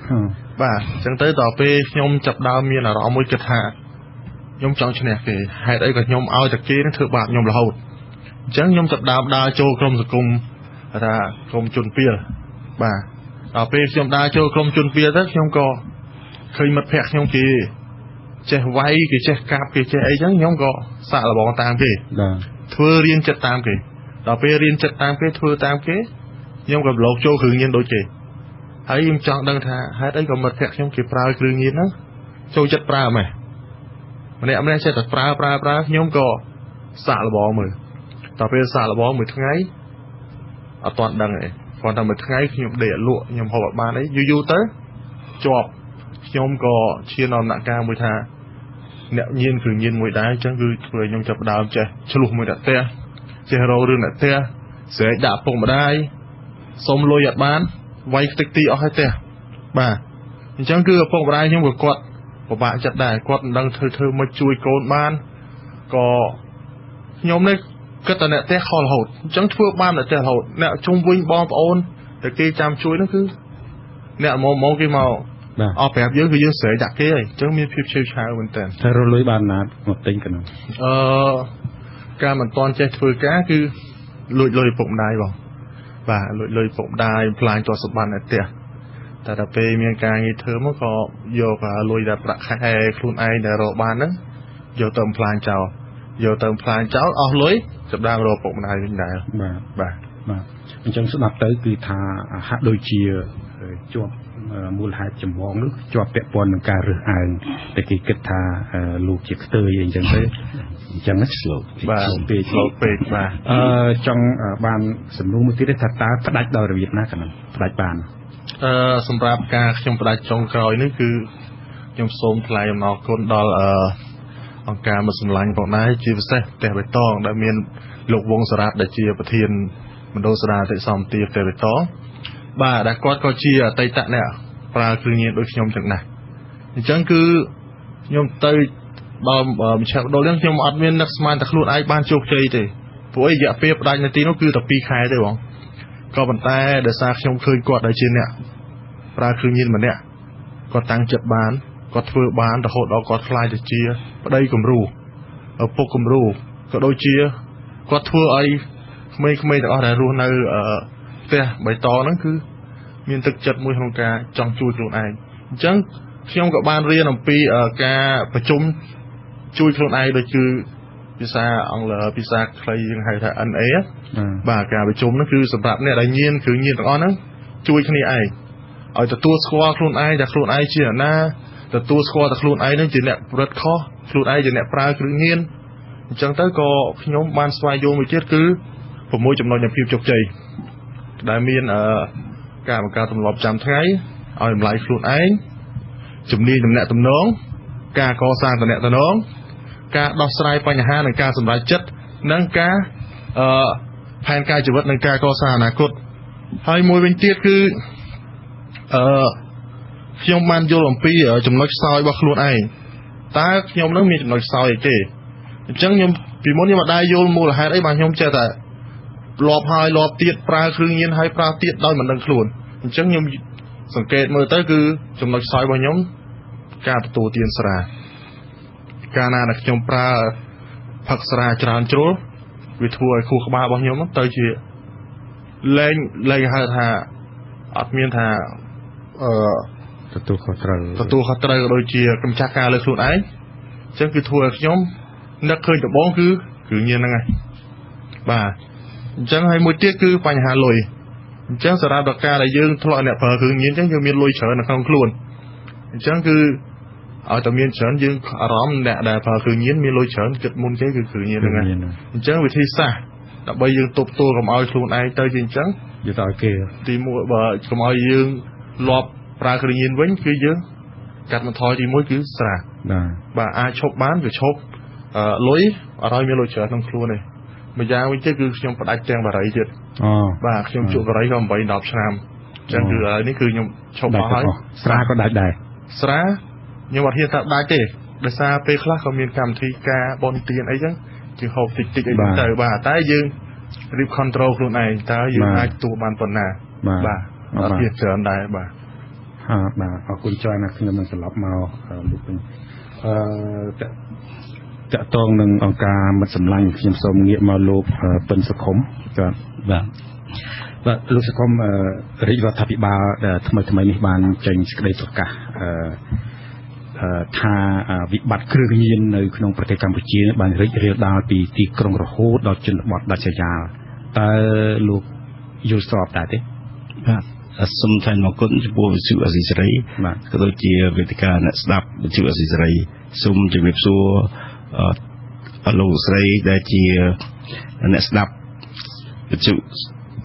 បាទអញ្ចឹងទៅដល់ពេលខ្ញុំចាប់ដើមមានអារម្មណ៍មួយគិតថាខ្ញុំចង់ឈ្នះគេហេតុអីក៏ខ្ញុំឲ្យតែគេនឹងធ្វើបាបខ្ញុំរហូតអញ្ចឹងខ្ញុំចាប់ដើមដើរចូលក្រុមសង្គមថាក្រុមជនពាលបាទដល់ពេលខ្ញុំដើរចូលក្រុមជនពាលទៅខ្ញុំក៏ឃើញមិត្តភក្តិខ្ញុំគេចេះវាយគេចេះកាប់គេចេះអីចឹងខ្ញុំក៏សាកល្បងតាមគេធ្វើរៀនចិត្តតាមគេដល់ពេលរៀនចិត្តតាមគេធ្វើតាមគេខ្ញុំក៏លោកចូលគ្រឿងញៀនដូចគេហើយខ្ញុំចង់ដឹងថាហេតុអីក៏មិត្តភក្តិខ្ញុំគេប្រើគ្រឿងញៀនហ្នឹងចូលចិត្តប្រើម៉េចម្នាក់ចេះតែប្រើខ្ញុំក៏សាកល្បងមើលដល់ពេលសាកល្បងមួយថ្ងៃអត់ទាន់ដឹងទេគាត់ថាមួយថ្ងៃខ្ញុំដេកលក់ខ្ញុំហូបអត់បានអីយូរទៅជាប់ខ្ញុំក៏ឈានដល់ដំណាក់កាលមួយថាអ្នកញៀនគ្រឿងញៀនមួយដែរអញ្ចឹងគឺធ្វើឲ្យខ្ញុំចាប់ដើមចេះឆ្លោះមួយដាក់ផ្ទះចេះរោរឿងដាក់ផ្ទះស្រែកដាក់ពុកម្ដាយសុំលុយអត់បានវាយខ្ទេចទីអស់ហើយផ្ទះបាទអញ្ចឹងគឺឪពុកម្ដាយខ្ញុំក៏គាត់ពិបាកចិត្តដែរគាត់មិនដឹងធ្វើមកជួយកូនបានក៏ខ្ញុំនេះគិតតែអ្នកផ្ទះខលរហូតអញ្ចឹងធ្វើបានតែផ្ទះរហូតអ្នកជុំវិញបងប្អូនតែគេចាំជួយនោះគឺអ្នកមកគេមកអស់ប្រាប់យើងគឺយើងស្រែកដាក់គេហើយអញ្ចឹងមានភាពឆេវឆាវមែនតើតែរលុយបានណាមកទិញកណ្ដឹងការមិនតាន់ចេះធ្វើការគឺលួចលុយឪពុកម្ដាយបងបាទលួចលុយឪពុកម្ដាយផ្លាញទ្រព្យសម្បត្តិនៅផ្ទះតែដល់ពេលមានការងារធ្វើមកក៏យកលុយដែលប្រាក់ខែខ្លួនឯងដែលរកបានហ្នឹងយកទៅផ្លាញចោលអស់លុយចាប់ដើមរកឪពុកម្ដាយវិញដែរបាទអញ្ចឹងស្ដាប់ទៅគឺថាហាក់ដូចជាជាប់មូលហេតុចម្បងនោះជាប់ពាក់ព័ន្ធនឹងការរើសអើងតែគេគិតថាលោកជាខ្ទើយអីចឹងទៅអញ្ចឹងណាស្លូតពេកបាទចង់បានសំណួរមួយទៀតថាតើផ្ដាច់ដោយរបៀបណាកណ្ដឹងផ្ដាច់បានសម្រាប់ការខ្ញុំផ្ដាច់ចុងក្រោយនេះគឺខ្ញុំសូមថ្លែងអំណរគុណដល់អង្គការមិនសម្លាញ់ផងដែរជាពិសេសផ្ទះបៃតងដែលមានលោកវងសារ៉ាត់ដែលជាប្រធានមណ្ឌលស្ដារអតិសម្មទាផ្ទះបៃតងបាទដែលគាត់ក៏ជាអតីតអ្នកប្រើគ្រឿងញៀនដូចខ្ញុំចឹងដែរអញ្ចឹងគឺខ្ញុំទៅដល់មជ្ឈមណ្ឌលនេះខ្ញុំអត់មាននឹកស្មានតែខ្លួនឯងបានជោគជ័យទេព្រោះរយៈពេលផ្ដាច់នាទីនោះគឺតែ2ខែទេបងក៏ប៉ុន្តែដោយសារខ្ញុំឃើញគាត់ដែលជាអ្នកប្រើគ្រឿងញៀនម្នាក់គាត់តាំងចិត្តបានគាត់ធ្វើបានរហូតដល់គាត់ខ្លាយទៅជាប្តីគំរូឪពុកគំរូក៏ដូចជាគាត់ធ្វើឲ្យក្មេងៗទាំងអស់ដែលរស់នៅផ្ទះបៃតងហ្នឹងគឺមានទឹកចិត្តមួយក្នុងការចង់ជួយខ្លួនឯងអញ្ចឹងខ្ញុំក៏បានរៀនអំពីការប្រជុំជួយខ្លួនឯងដូចគឺភាសាអង់គ្លេសភាសាខ្លីយើងហៅថា NA បាទការប្រជុំហ្នឹងគឺសម្រាប់អ្នកដែលញៀនគ្រឿងញៀនទាំងអស់ហ្នឹងជួយគ្នាឯងឲ្យទទួលស្គាល់ខ្លួនឯងថាខ្លួនឯងជាអ្នកណាទទួលស្គាល់ថាខ្លួនឯងនឹងជាអ្នកប្រព្រឹត្តខុសខ្លួនឯងជាអ្នកប្រើគ្រឿងញៀនអញ្ចឹងទៅក៏ខ្ញុំបានស្វែងយល់មួយទៀតគឺ6ចំណុចនៃភាពជោគជ័យដែលមានការបង្កើតទម្លាប់ចាំថ្ងៃឲ្យតម្លៃខ្លួនឯងជំនាញទំនាក់ទំនងការកសាងទំនាក់ទំនងការដោះស្រាយបញ្ហានិងការសម្រេចចិត្តនិងការផែនការជីវិតនិងការកសាងអនាគតហើយមួយវិញទៀតគឺខ្ញុំបានយល់អំពីចំណុចខ្សោយរបស់ខ្លួនឯង ta nhóm nó mình nói sao vậy kì chẳng nhóm vì muốn nhưng mà đai vô mua là hai đấy mà nhóm chơi tại lọp hai lọp tiệt pra khương nhiên hay pra tiệt đôi mình đang luồn chẳng nhómสังเกตมือเต้คือจำนวนซอยบางnhómการประตูเตียนสระการนาดักจมปลาผักสระจานโจรวิทัวคู่ขบาบางnhómเตยเชี่ยเล่งหาท่าอัดเมียนท่าประตูเขาเตยโดยเชี่ยกำจัดการเลยส่วนไอ้จังคือทัวnhómนักเคยจะบ้องคือเงี้ยนั่งไงบ่าจังให้มวยเตี้ยคือปัญหาลอยจังสระดอกกาได้ยืงทะเลาะเนี่ยพอคือเงี้ยจังยังมีลอยเฉินในข้างคลุนจังคือเอาแต่มีเฉินยืงอารมณ์เนี่ยได้พอคือเงี้ยมีลอยเฉินเกิดมุนเจ๊คือเงี้ยนั่งไงจังวิธีซะแต่ใบยืงตบตัวกับเอาคลุนไอเตยจริงจังอยู่ต่อเกย์ตีมัวบ่กับเอายืงหลบปลาคือเงี้ยวิ่งคือยืงกัดมันทอยตีมวยคือสระบ่อาชกบ้านคือชกลอยอะไรมีลอยเฉินในคลุนเลยมื่อยางวิจัยคือขยมปดักแจงบาไรจุดบ้าขยมจุกบาไรก็ใบดอกชามจังคืออะไรนี่คือขยมชอบมาให้สระก็ได้สระยมวัดเฮียตัดได้เจ๊เดซาเปคลาเขามีกรรมทีกาบอลเตียนไอ้จังจึงหอบติดไอ้เต๋อบ้าตายยืงรีบคอนโทรลคนไหนตายยืงไอ้ตัวบานปนนาบ้าเพียรเสริมได้บ้าเอาคุณจอยนะคือมันสลับมาดูเป็นจะต้องหนึ่งองค์การมันสำลังยมสมเงียมาลูกเป็นสคมก็แบบลูกสคมริวัฒพิบาลทำไมมีบานเจงสกเดตกะทาวิบัติเครื่องยินในขนมประเทศกัมพูชีบานเรียดาวปีตีกรงระโหดดอกจุนบอดดัชยาแต่ลูกยูสอบได้สมทันมาคนจะพูดวิสุอาศิสไรก็โดยเฉพาะวิธีการสดับวิสุอาศิสไรสมจะมีส่วนลูกสไรได้เชียเนสดับจุ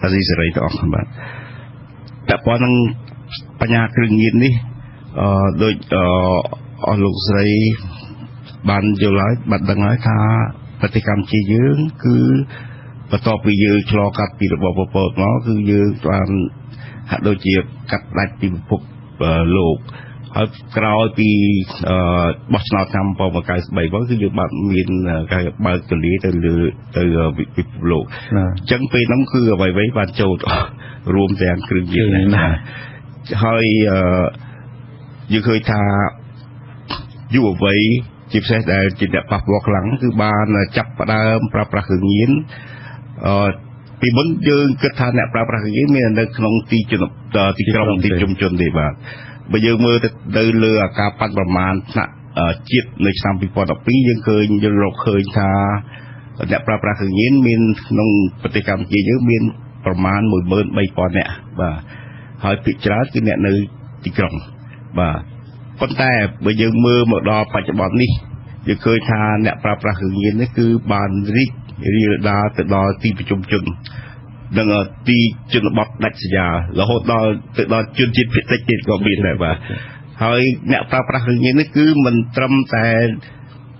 อาศิสไรต่อครับแต่พอนั่งปัญญาเครื่องยินนี่โดยลูกสไรบานอยู่หลายบัดดังหลายท่าปฏิกรรมชียืงคือประตอบไปยืงชะลอกับปีระบบปปnóคือยืงตอนโดยเชียกับได้ปีพวกโลกกล่าวปีบอสนาทำพอมาการใบก็คืออยู่แบบมีการบางตัวนี้แต่วิปโลกจังเป็นน้ำคือใบไว้บานโจดรวมแดงเครื่องยืนนะให้ยังเคยทาอยู่ไว้จิบเสดจิตปักบอกหลังคือบานจับประดามปลาปลาขึงยินปีบนยืนกระทานเนี่ยปลาปลาขึงยินมีในขนมตีจุนตีกรองตีจุ่มจุนดีบ้างไปยืมมือเดินเรือการปั่นประมาณน่ะจิตในสามปีพอต่อปียังเคยยังเราเคยทาเนี่ยปลาปลาขึงยินมีนงปฏิกรรมจีเยอะมีประมาณ10,000ใบปอนเนี่ยบ่าหอยปิดจ้าคือเนี่ยในตีกรองบ่าคนแต่ไปยืมมือหมดดอปัจจุบันนี้ยังเคยทาเนี่ยปลาปลาขึงยินนี่คือบานริดาแต่ดอตีประจุมจุนดังตีจุนบดดัชยาแล้วหดดอจุนจิตพิเศษก็มีแต่ว่าเฮ้ยเนี่ยปลาปลาอย่างนี้นี่คือมันตรำแต่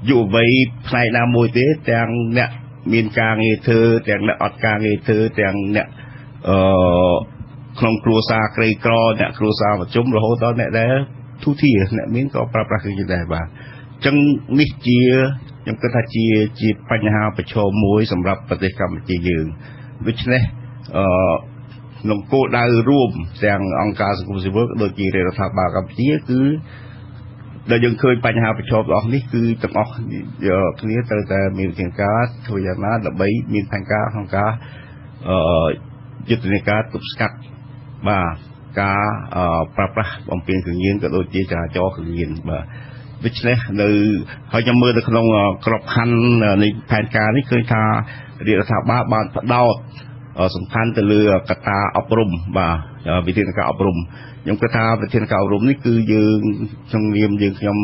อยู่ไว้ในนามวยเตะแต่งเนี่ยมีการเงยเธอแต่งเนี่ยอดการเงยเธอแต่งเนี่ยคลองครัวซาไกรกรอเนี่ยครัวซาประชุมแล้วหดดอเนี่ยได้ทุกที่เนี่ยมีก็ปลาปลาอย่างนี้ได้บ้างจังนิจเจียยังกระทำจีปัญหาประชมมวยสำหรับปฏิกรรมจียืนวิชเน่หลวงปู่ได้ร่วมแสดงองค์การสังคมสิบโดยจีเรรัฐบาลกัมพูชีคือเรายังเคยปัญหาประชมออกนี่คือจังออกทีนี้แต่มีเสียงการทวีนาดับเบิลมีทางการของการยุติในการตุบสกัดบ่าการปรับปรุงเปลี่ยนถึงยืนกับโดยจีจะจ่อถึงยืนบ่าวิชเน่ในเขาจะมือในขนมกรอบคันในแผนการนี่เคยทาเรียนรัฐบาลบานดาวสำคัญแต่เรือกระตาอบรมบ่าวิธีการอบรมยังกระตาวิธีการอบรมนี่คือยืนชงเรียมยืนยม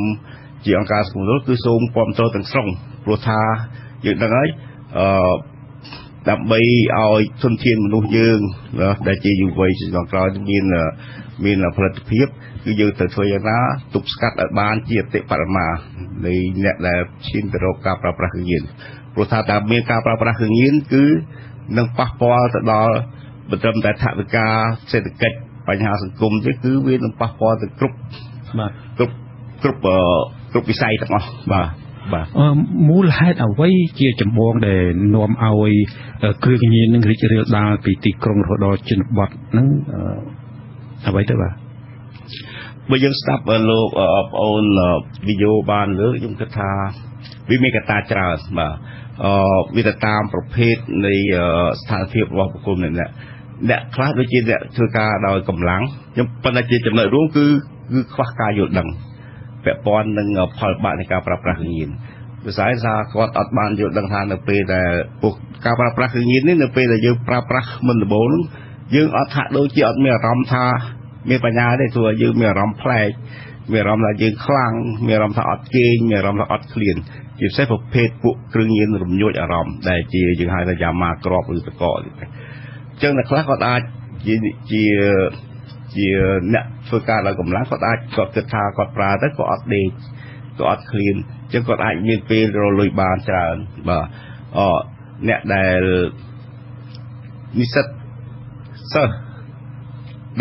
จีองการสมุนไพรคือทรงความโตต่างส่งโปรธายืนดังนั้นดับใบเอาชนเทียนมนุษย์ยืนได้จีอยู่ไว้สิ่งกลางมีผลิตภัณฑ์คือยืนแต่ช่วยนะตุบสกัดบ้านจีเตะปรมาในเนี่ยแหละชิ้นตโรกาปราประยืนโปรธาแต่มีการปราประยืนคือนังปักปอตลอดบรรดาแต่ถาวิกาเศรษฐกิจปัญหาสังคมนี่คือวินังปักปอตกรุบ គ្រប់វិស័យទាំងអស់បាទមូលហេតុអ្វីជាចម្បងដែលនាំឲ្យគ្រឿងញៀននឹងរីករាលដាលពីទីក្រុងរហូតដល់ជនបទហ្នឹងអ្វីទៅបាទបើយើងស្ដាប់លោកប្អូនវីដេអូបានលើកខ្ញុំគិតថាវាមានកត្តាច្រើនបាទវាទៅតាមប្រភេទនៃស្ថានភាពរបស់បុគ្គលម្នាក់អ្នកខ្លះដូចជាអ្នកធ្វើការដោយកម្លាំងខ្ញុំប៉ុន្តែជាចំណុចរួមគឺខ្វះការយល់ដឹងពាក់ព័ន្ធនឹងផលបាក់នៃការប្រើប្រាស់គ្រឿងញៀនដោយសារគាត់អត់បានយល់ដឹងថានៅពេលដែលពួកការប្រើប្រាស់គ្រឿងញៀននេះនៅពេលដែលយើងប្រើប្រាស់មិនដំបូងហ្នឹងយើងអត់ថាដូចជាអត់មានអារម្មណ៍ថាមានបញ្ញាទេព្រោះយើងមានអារម្មណ៍ប្លែកមានអារម្មណ៍ថាយើងខ្លាំងមានអារម្មណ៍ថាអត់គេងមានអារម្មណ៍ថាអត់ឃ្លានជាពិសេសប្រភេទពួកគ្រឿងញៀនរំញោចអារម្មណ៍ដែលជាយើងហៅថាយ៉ាម៉ាក្របឬតកអញ្ចឹងអ្នកខ្លះគាត់អាចជាអ្នកធ្វើការដោយកម្លាំងគាត់គិតថាគាត់ប្រើទៅក៏អត់ដេកក៏អត់ឃ្លានអញ្ចឹងគាត់អាចមានពេលរលួយបានច្រើនបាទអ្នកដែលនិស្សិតសិស្ស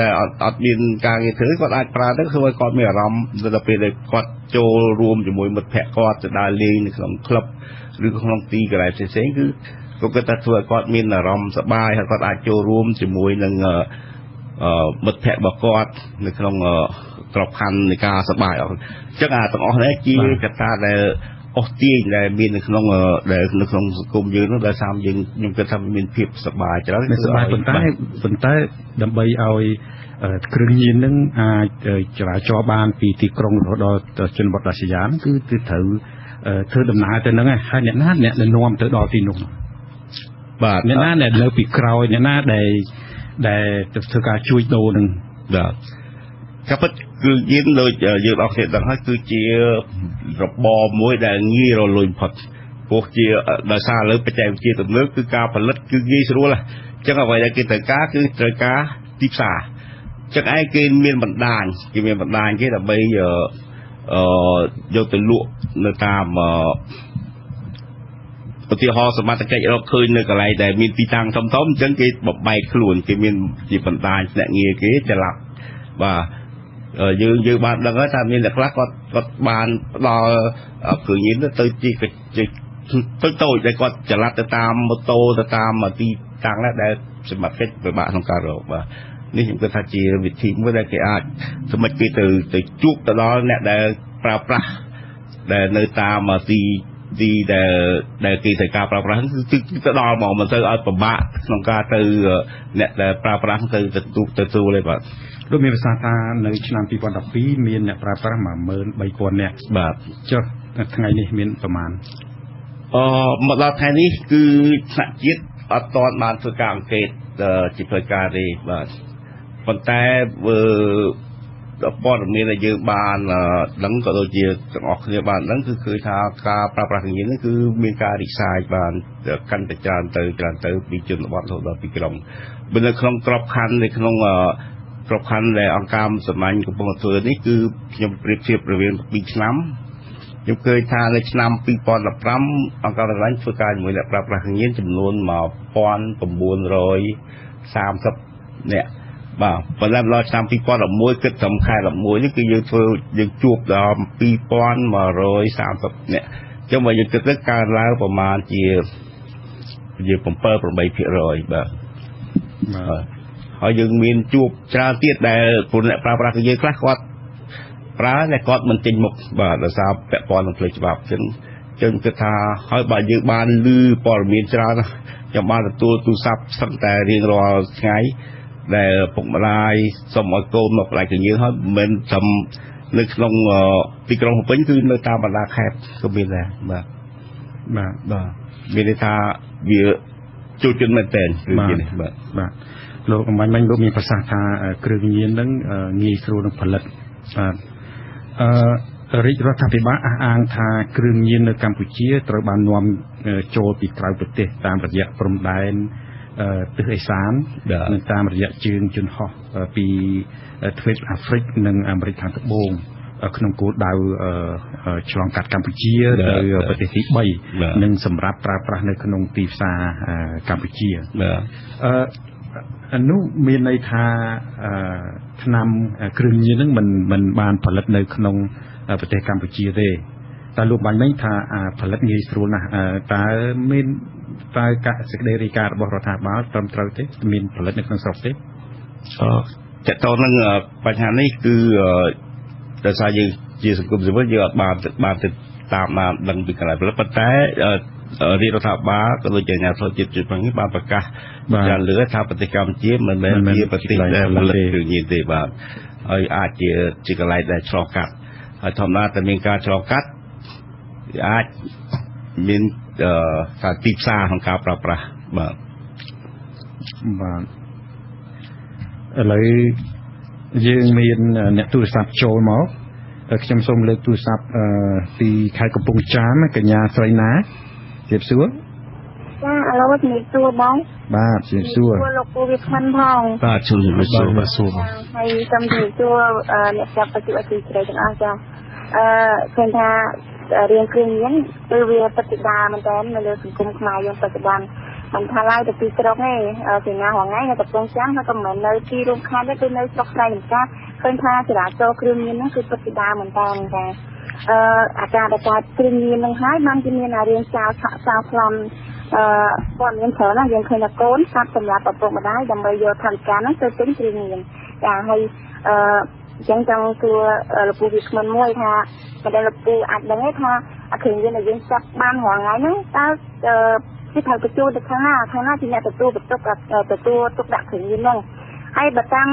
ដែលអត់មានការងារធ្វើគាត់អាចប្រើទៅធ្វើឲ្យគាត់មានអារម្មណ៍ដល់ពេលដែលគាត់ចូលរួមជាមួយមិត្តភ័ក្តិគាត់ទៅដើរលេងនៅក្នុងក្លឹបឬក្នុងទីកន្លែងផ្សេងៗគឺគាត់ថាធ្វើឲ្យគាត់មានអារម្មណ៍សប្បាយហើយគាត់អាចចូលរួមជាមួយនឹងមិត្តភ័ក្តិរបស់គាត់នៅក្នុងក្របខ័ណ្ឌនៃការសប្បាយអញ្ចឹងទាំងអស់នេះជាកត្តាដែលអស់ទាញដែលមាននៅក្នុងសង្គមយើងនោះដោយសារយើងខ្ញុំគិតថាមានភាពសប្បាយច្រើនសប្បាយប៉ុន្តែដើម្បីឲ្យគ្រឿងញៀននឹងអាចចរាចរបានពីទីក្រុងរហូតដល់ជនបទដាច់ស្រយាលគឺត្រូវធ្វើដំណើរទៅហ្នឹងហើយអ្នកណាអ្នកដែលនាំទៅដល់ទីនោះបាទអ្នកណាដែលនៅពីក្រោយអ្នកណាដែលធ្វើការជួញដូរនឹងបាទក៏ពិតគឺយើងដូចយើងអស់គ្នាដឹងហើយគឺជារបបមួយដែលងាយរលួយបំផុតព្រោះជាដោយសារឥឡូវបច្ចេកវិទ្យាទំនើបគឺការផលិតគឺងាយស្រួលហ្នឹងអញ្ចឹងអ្វីដែលគេត្រូវការគឺត្រូវការទីផ្សារអញ្ចឹងឯងគេមានបណ្ដាញគេដើម្បីយកទៅលក់នៅតាមឧទាហរណ៍សមត្ថកិច្ចរកឃើញនៅកន្លែងដែលមានទីតាំងធំៗអញ្ចឹងគេបំបែកខ្លួនគេមានជាបណ្ដាញស្នាក់ងារគេច្រឡប់បាទយើងបានដឹងហើយថាមានអ្នកខ្លះគាត់បានផ្ដល់គ្រឿងញៀនទៅជាតូចដែលគាត់ច្រឡប់ទៅតាមម៉ូតូទៅតាមទីតាំងដែលសមត្ថកិច្ចពិបាកក្នុងការរកបាទនេះខ្ញុំគិតថាជាវិធីមួយដែលគេអាចសម្រាប់គេទៅជួបទៅដល់អ្នកដែលប្រើប្រាស់ដែលនៅតាមទីដែលគេត្រូវការប្រើប្រាស់គឺទៅដល់មកមិនទៅឲ្យពិបាកក្នុងការទៅអ្នកដែលប្រើប្រាស់ទៅទទួលទេបាទដូចមានប្រសាសន៍ថានៅឆ្នាំ2012មានអ្នកប្រើប្រាស់ 13000 នាក់បាទចុះថ្ងៃនេះមានប្រមាណមកដល់ថ្ងៃនេះគឺថ្នាក់ជាតិអត់ទាន់បានធ្វើការអង្កេតជាផ្លូវការទេបាទប៉ុន្តែព័ត៌មានដែលយើងបានដឹងក៏ដូចជាទាំងអស់គ្នាបានដឹងគឺឃើញថាការប្រើប្រាស់គ្រឿងញៀននេះគឺមានការរីកសាយបានកាន់តែច្រើនទៅពីជនបទរហូតដល់ទីក្រុងបើនៅក្នុងក្របខ័ណ្ឌនៅក្នុងក្របខ័ណ្ឌដែលអង្គការសម្លាញ់កំពុងធ្វើនេះគឺខ្ញុំប្រៀបធៀបរវាង2ឆ្នាំខ្ញុំឃើញថានៅឆ្នាំ2015អង្គការសម្លាញ់ធ្វើការជាមួយអ្នកប្រើប្រាស់គ្រឿងញៀនចំនួន1930នាក់បាទប៉ុន្តែដល់ឆ្នាំ2011គិតត្រឹមខែ11នេះគឺយើងជួបដល់2130នាក់អញ្ចឹងបើយើងគិតទៅកើនឡើងប្រមាណជា7-8% បាទហើយយើងមានជួបច្រើនទៀតដែលពលអ្នកប្រើប្រាស់យើងខ្លះគាត់ប្រើតែគាត់មិនចេញមុខបាទដោយសារពាក់ព័ន្ធនឹងផ្លូវច្បាប់អញ្ចឹងគិតថាហើយបើយើងបានឮព័ត៌មានច្រើនខ្ញុំបានទទួលទូរស័ព្ទសឹងតែរៀងរាល់ថ្ងៃដែលពុកម្ដាយសូមឲ្យកូនមកផ្លាច់គ្រឿងញៀនហើយមិនត្រឹមនៅក្នុងទីក្រុងភ្នំពេញគឺនៅតាមបណ្ដាខេត្តក៏មានដែរបាទមានន័យថាវាចូលចិត្តមែនទែនគឺនេះបាទលោកអំបញ្ញលោកមានប្រសាសន៍ថាគ្រឿងញៀនហ្នឹងងាយស្រួលនឹងផលិតបាទរាជរដ្ឋាភិបាលអះអាងថាគ្រឿងញៀននៅកម្ពុជាត្រូវបាននាំចូលពីក្រៅប្រទេសតាមរយៈព្រំដែនទិសឦសាននិងតាមរយៈជើងយន្តហោះពីទ្វីបអាហ្វ្រិកនិងអាមេរិកខាងត្បូងក្នុងគោលដៅឆ្លងកាត់កម្ពុជាទៅប្រទេសទី3និងសម្រាប់ប្រើប្រាស់នៅក្នុងទីផ្សារកម្ពុជានោះមានន័យថាថ្នាំគ្រឿងញៀនហ្នឹងមិនបានផលិតនៅក្នុង ប្រទេសកម្ពុជាទេតែលោកបាញ់មិញថាផលិតងាយស្រួលណាស់តើមានតែការសេចក្តីរាយការណ៍របស់រដ្ឋាភិបាលត្រឹមត្រូវទេមានផលិតនៅក្នុងស្រុកទេតើតើនឹងបញ្ហានេះគឺដោយសារយើងជាសង្គមស៊ីវិលយើងអត់បានទៅតាមដឹងពីកន្លែងផលិតប៉ុន្តែរាជរដ្ឋាភិបាលក៏ដូចជាអាជ្ញាធរជាតិជាផងនេះបានប្រកាសយ៉ាងលឿនថាប្រទេសកម្ពុជាមិនមែនជាប្រទេសដែលផលិតគ្រឿងញៀនទេបាទហើយអាចជាកន្លែងដែលឆ្លងកាត់ហើយធម្មតាតែមានការឆ្លងកាត់អាចមានការទីផ្សារក្នុងការប្រើប្រាស់បាទឥឡូវយើងមានអ្នកទូរស័ព្ទចូលមកខ្ញុំសូមលើកទូរស័ព្ទពីខេត្តកំពង់ចាមកញ្ញាស្រីណាជម្រាបសួរចាឥឡូវជំរាបសួរបងបាទជំរាបសួរលោកពូវាខ្មិនផងបាទជំរាបសួរបាទសួរហើយសូមជំរាបសួរអ្នកចាប់បច្ចុប្បន្នទីជ្រៅទាំងអស់ចាឃើញថារៀងគ្រឿងញៀនគឺវាបច្ចុប្បន្នមែនតើនៅលើសង្គមខ្មែរយើងបច្ចុប្បន្នមិនថាឡើយទៅទីស្រុកទេពីណារងថ្ងៃនៅកំពង់ចាមហើយក៏មិននៅទីរួមខេត្តទេគឺនៅស្រុកស្រែចម្ការឃើញថាចរាចរណ៍គ្រឿងញៀនហ្នឹងគឺបច្ចុប្បន្នមែនតើអាការដែលកើតគ្រឿងញៀនហ្នឹងហើយបានជាមានរៀងចោលឆក់ចោលខ្លំព័ត៌មានច្រើនណាស់យើងឃើញថាកូនកាត់សម្រាប់ឪពុកម្ដាយដើម្បីយកថវិកាហ្នឹងទៅទិញគ្រឿងញៀនចាហើយអញ្ចឹងចង់សួរលោកពូវាគ្មិនមួយថាមិនដែលលោកពូអាចដឹងទេថាអាគ្រឿងញៀនដែលយើងចាប់បានរាល់ថ្ងៃហ្នឹងតើគឺត្រូវបញ្ចូលទៅខាងណាជាអ្នកទទួលបន្ទុកទុកដាក់គ្រឿងញៀនហ្នឹងហើយបើតាម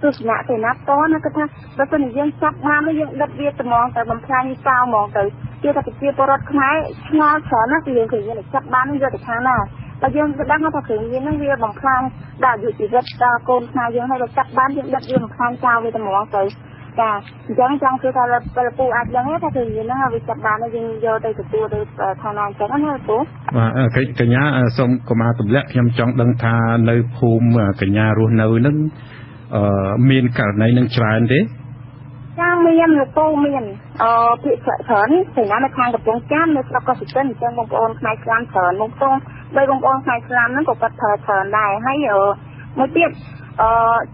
ទស្សនៈសេនាធរណាគឺថាបើសិនជាយើងចាប់បានយើងដិតវាត្មងទៅបំផ្លាញចោលហ្មងទៅជាថាប្រជាពលរដ្ឋខ្មែរឆ្ងល់ច្រើនណាស់ពីរឿងគ្រឿងញៀនចាប់បានយកទៅខាងណាតែយើងក៏ដឹងថាគ្រឿងញៀនហ្នឹងវាបំផ្លាញដល់អាយុជីវិតដល់កូនខ្មែរយើងហើយបើចាប់បានយើងដិតវាបំផ្លាញចោលវាត្មងទៅចាអញ្ចឹងចង់គឺថាលោកពូអាចដឹងថាគ្រឿងញៀនហ្នឹងវាចាប់បានយើងយកទៅទទួលទៅខាងណាអញ្ចឹងណាលោកពូបាទកញ្ញាសូមកុំអាទម្លាក់ខ្ញុំចង់ដឹងថានៅភូមិកញ្ញារស់នៅហ្នឹងមានករណីនឹងច្រើនទេចាមានលោកពូមានភាគច្រើនស្រីណានៅខាងកំពង់ចាមនៅស្រុកកោះសិនអញ្ចឹងបងប្អូនខ្មែរស្លាមច្រើនបងប្អូនខ្មែរស្លាមហ្នឹងក៏គាត់ប្រើច្រើនដែរហើយមួយទៀត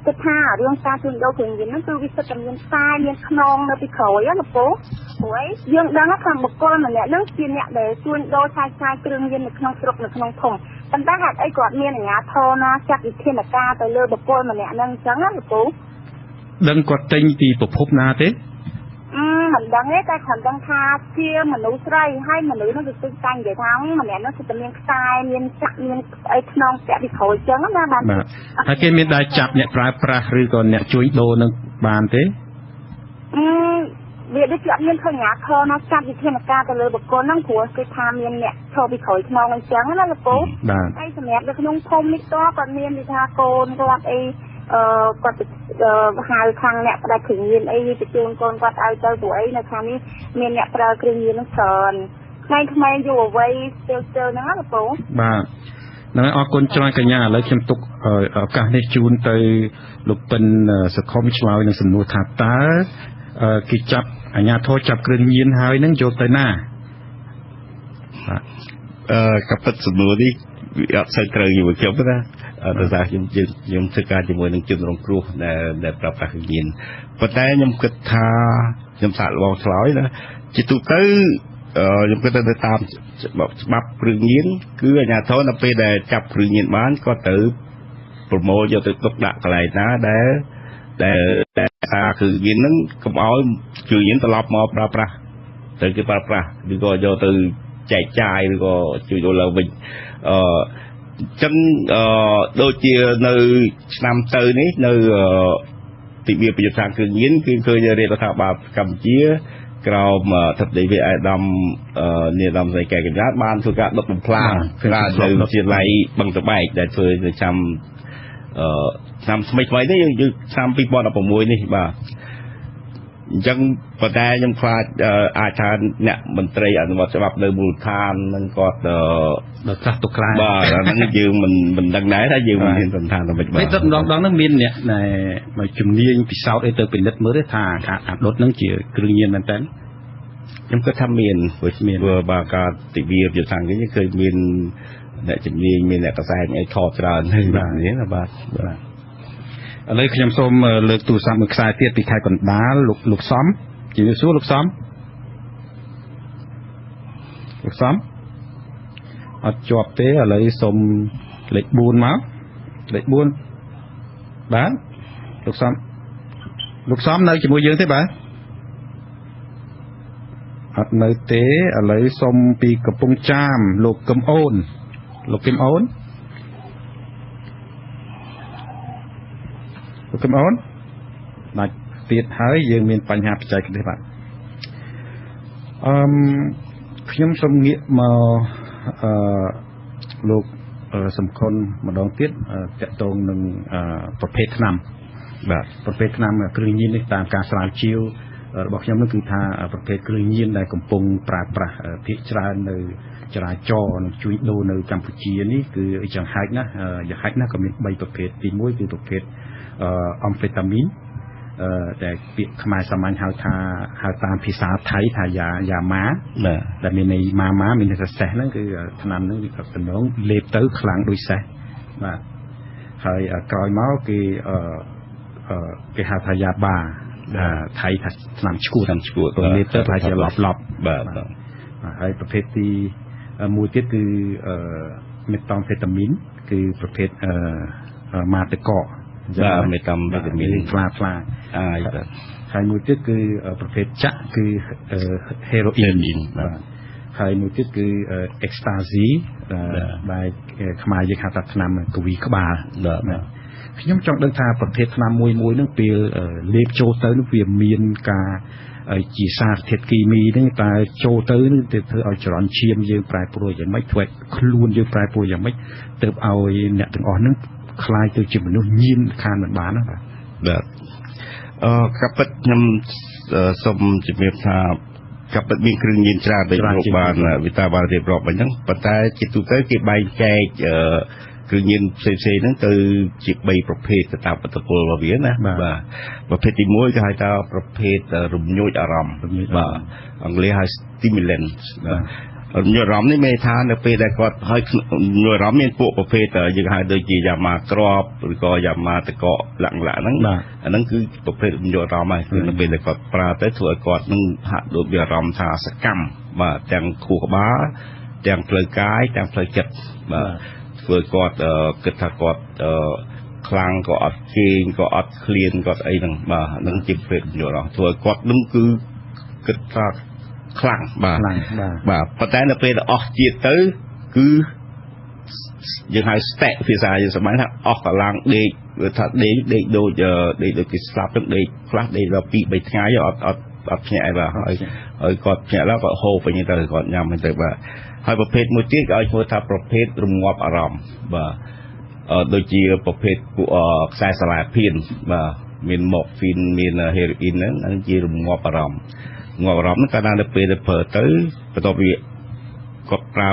គិតថារឿងការជួញដូរគ្រឿងញៀនហ្នឹងគឺវាសិតតែមានខ្សែមានខ្នងនៅពីក្រោយណាលោកពូព្រោះយើងដឹងថាបុគ្គលម្នាក់ហ្នឹងជាអ្នកដែលជួញដូរឆាយគ្រឿងញៀននៅក្នុងស្រុកនៅក្នុងភូមិប៉ុន្តែហេតុអីគាត់មានអាជ្ញាធរណាចាត់វិធានការទៅលើបុគ្គលម្នាក់ហ្នឹងអញ្ចឹងណាលោកពូដឹងគាត់ទិញពីប្រភពណាទេមិនដឹងទេតែគាត់ដឹងថាជាមនុស្សស្រីហើយមនុស្សហ្នឹងគឺតែនិយាយថាម្នាក់ហ្នឹងគឺតែមានខ្សែមានចាក់មានអីខ្នងពាក់ពីក្រោយអញ្ចឹងណាបាទហើយគេមានដែរចាប់អ្នកប្រើប្រាស់ឬក៏អ្នកជួញដូរនឹងបានទេវាដូចជាអត់មានឃើញអាធរណាចាត់វិធានការទៅលើបុគ្គលហ្នឹងព្រោះគឺថាមានអ្នកឈរពីក្រោយខ្នងអញ្ចឹងណាលោកពូហើយសម្រាប់នៅក្នុងភូមិនេះគាត់មានវិថាកូនគាត់អីគាត់ហៅខាងអ្នកផ្ដាច់គ្រឿងញៀនអីទៅជូនកូនគាត់ឲ្យទៅព្រោះអីនៅខាងនេះមានអ្នកប្រើគ្រឿងញៀនហ្នឹងច្រើនក្មេងយុវវ័យស្ទើរហ្នឹងណាលោកពូបាទហ្នឹងហើយអរគុណច្រើនកញ្ញាឥឡូវខ្ញុំទុកឱកាសនេះជូនទៅលោកពិនសុខុមឆ្លើយនឹងសំណួរថាតើគេចាប់អាជ្ញាធរចាប់គ្រឿងញៀនហើយនឹងយកទៅណាក៏ពិតសំណួរនេះវាអត់សូវត្រូវជាមួយខ្ញុំណាដោយសារខ្ញុំធ្វើការជាមួយនឹងជនរងគ្រោះដែលប្រើប្រាស់គ្រឿងញៀនប៉ុន្តែខ្ញុំគិតថាខ្ញុំសាកល្បងឆ្លើយណាជាទូទៅខ្ញុំគិតទៅតាមច្បាប់គ្រឿងញៀនគឺអាជ្ញាធរនៅពេលដែលចាប់គ្រឿងញៀនបានក៏ទៅប្រមូលយកទៅទុកដាក់កន្លែងណាដែលថាគ្រឿងញៀនហ្នឹងកុំឲ្យគ្រឿងញៀនត្រឡប់មកប្រើប្រាស់ទៅគេប្រើប្រាស់ឬក៏យកទៅចែកចាយឬក៏ជួយយកឡើងវិញចឹងដូចជានៅឆ្នាំទៅនេះនៅទិវាប្រយុទ្ធសាស្ត្រគ្រឿងញៀនគឺឃើញរាជរដ្ឋាភិបាលកម្ពុជាក្រោមអធិបតីវិអាយដាមនាយឧត្តមស្រីកែកញ្ញាបានធ្វើការដុតបំផ្លាញការនៅវិទ្យាល័យបឹងត្បែកដែលធ្វើនៅឆ្នាំថ្មីនេះយើងឆ្នាំ2016នេះបាទអញ្ចឹងប៉ុន្តែខ្ញុំខ្លាចអាចថាអ្នកមន្ត្រីអនុវត្តច្បាប់នៅមូលដ្ឋាននឹងគាត់ដល់ខ្លះទុកក្រៅបាទអាហ្នឹងយើងមិនដឹងដែរថាយើងមានសន្តានតែមិនបាទតែម្ដងហ្នឹងមានអ្នកដែលជំនាញពិសោធន៍អីទៅពិនិត្យមើលទេថាអាដុតហ្នឹងជាគ្រឿងញៀនមែនតើខ្ញុំគិតថាមានព្រោះបាទការទិវាយុទ្ធសាស្ត្រនេះឃើញមានអ្នកជំនាញមានអ្នកកសែតអីថតច្រើនហ្នឹងបាទនេះណាបាទឥឡូវខ្ញុំសូមលើកទូរស័ព្ទមួយខ្សែទៀតពីខេត្តកណ្ដាលលោកសំ ជំរាបសួរលោកសំអត់ជាប់ទេឥឡូវសុំលេខ 4 មកលេខ 4 បាទលោកសំនៅជាមួយយើងទេបាទអត់នៅទេឥឡូវសុំពីកំពង់ចាមលោកកឹមអូនដាច់ទៀតហើយយើងមានបញ្ហាបច្ចេកទេសបាទខ្ញុំសូមងាកមកលោកសំខុនម្ដងទៀតតកតងនឹងប្រភេទថ្នាំបាទប្រភេទថ្នាំគ្រឿងញៀននេះតាមការស្រាវជ្រាវរបស់ខ្ញុំនោះគឺថាប្រភេទគ្រឿងញៀនដែលកំពុងប្រើប្រាស់ភាគច្រើននៅចរាចរណ៍និងជួញដូរនៅកម្ពុជានេះគឺយ៉ាងហោចណាស់ក៏មាន3ប្រភេទទី1គឺប្រភេទអមហ្វេតាមីនដែលពាក្យខ្មែរសាមញ្ញហៅតាមភាសាថៃថាយ៉ាម៉ាដែលមានន័យម៉ាមានន័យថាសេះហ្នឹងគឺថ្នាំហ្នឹងវាក៏តំណងលេបទៅខ្លាំងដូចសេះបាទហើយក្រោយមកគេហៅថាយ៉ាបាថៃថាថ្នាំឈួតលេបទៅប្រហែលជាឡប់បាទហើយប្រភេទទី1ទៀតគឺមេតាំហ្វេតាមីនគឺប្រភេទម៉ាតកកបាទមេតាំហ្វេតាមីនខ្លាបាទហើយមួយទៀតគឺប្រភេទចាក់គឺហេរ៉ូអ៊ីនបាទហើយមួយទៀតគឺអេកស្តាស៊ីដែលខ្មែរយើងហៅថាថ្នាំកវីក្បាលបាទខ្ញុំចង់ដឹងថាប្រភេទថ្នាំមួយហ្នឹងពេលលេបចូលទៅនោះវាមានការជាសារធាតុគីមីហ្នឹងតែចូលទៅនឹងទៅធ្វើឲ្យចរន្តឈាមយើងប្រែប្រួលយ៉ាងម៉េចធ្វើឲ្យខ្លួនយើងប្រែប្រួលយ៉ាងម៉េចទៅឲ្យអ្នកទាំងអស់ហ្នឹងคล้ายទៅជាមនុស្សញៀនខានមិនបានណាបាទកាប់ពិតខ្ញុំសូមជំរាបថាកាប់ពិតមានគ្រឿងញៀនច្រើនដូចលោកបានវិតាបានរៀបរាប់អញ្ចឹងប៉ុន្តែជាទូទៅគេបែងចែកគ្រឿងញៀនផ្សេងៗហ្នឹងទៅជា3ប្រភេទទៅតាមបទពលរបស់វាណាបាទប្រភេទទី1គេហៅថាប្រភេទរំញោចអារម្មណ៍បាទអង់គ្លេសហៅ stimulant រំញោចអារម្មណ៍នេះមានថានៅពេលដែលគាត់ឲ្យញោចអារម្មណ៍មានពួកប្រភេទយើងហៅដូចជាយ៉ាម៉ាក្របឬក៏យ៉ាម៉ាតកកលក្ខណៈហ្នឹងអាហ្នឹងគឺប្រភេទរំញោចអារម្មណ៍ហើយគឺនៅពេលដែលគាត់ប្រើទៅធ្វើឲ្យគាត់នឹងហាក់ដូចមានអារម្មណ៍ថាសកម្មបាទទាំងខួរក្បាលទាំងផ្លូវកាយទាំងផ្លូវចិត្តបាទធ្វើគាត់គិតថាគាត់ខ្លាំងក៏អត់គេងក៏អត់ឃ្លានក៏អីហ្នឹងបាទហ្នឹងជាប្រភេទរំញោចអារម្មណ៍ធ្វើឲ្យគាត់នឹងគឺគិតថាខ្លាំងបាទប៉ុន្តែនៅពេលអស់ជាតិទៅគឺយើងហៅស្តេកភាសាយើងសម្រាប់ថាអស់កម្លាំងដេកថាដេកដូចគេស្លាប់ទៅដេកខ្លះដេកដល់ 2-3 ថ្ងៃអត់ភ្ញាក់ឯបាទហើយគាត់ភ្ញាក់แล้วក៏ហូបវិញទៅគាត់ញ៉ាំទៅបាទហើយប្រភេទមួយទៀតគេឲ្យឈ្មោះថាប្រភេទរងាប់អារម្មណ៍បាទដូចជាប្រភេទពួកខ្សែសាឡាភៀនបាទមានម៉ូហ្វីនមានហេរ៉ូអ៊ីនហ្នឹងជារងាប់អារម្មណ៍ងាប់អារម្មណ៍ហ្នឹងកាលណាទៅពេលទៅប្រើទៅបន្ទាប់ពីគាត់ប្រើ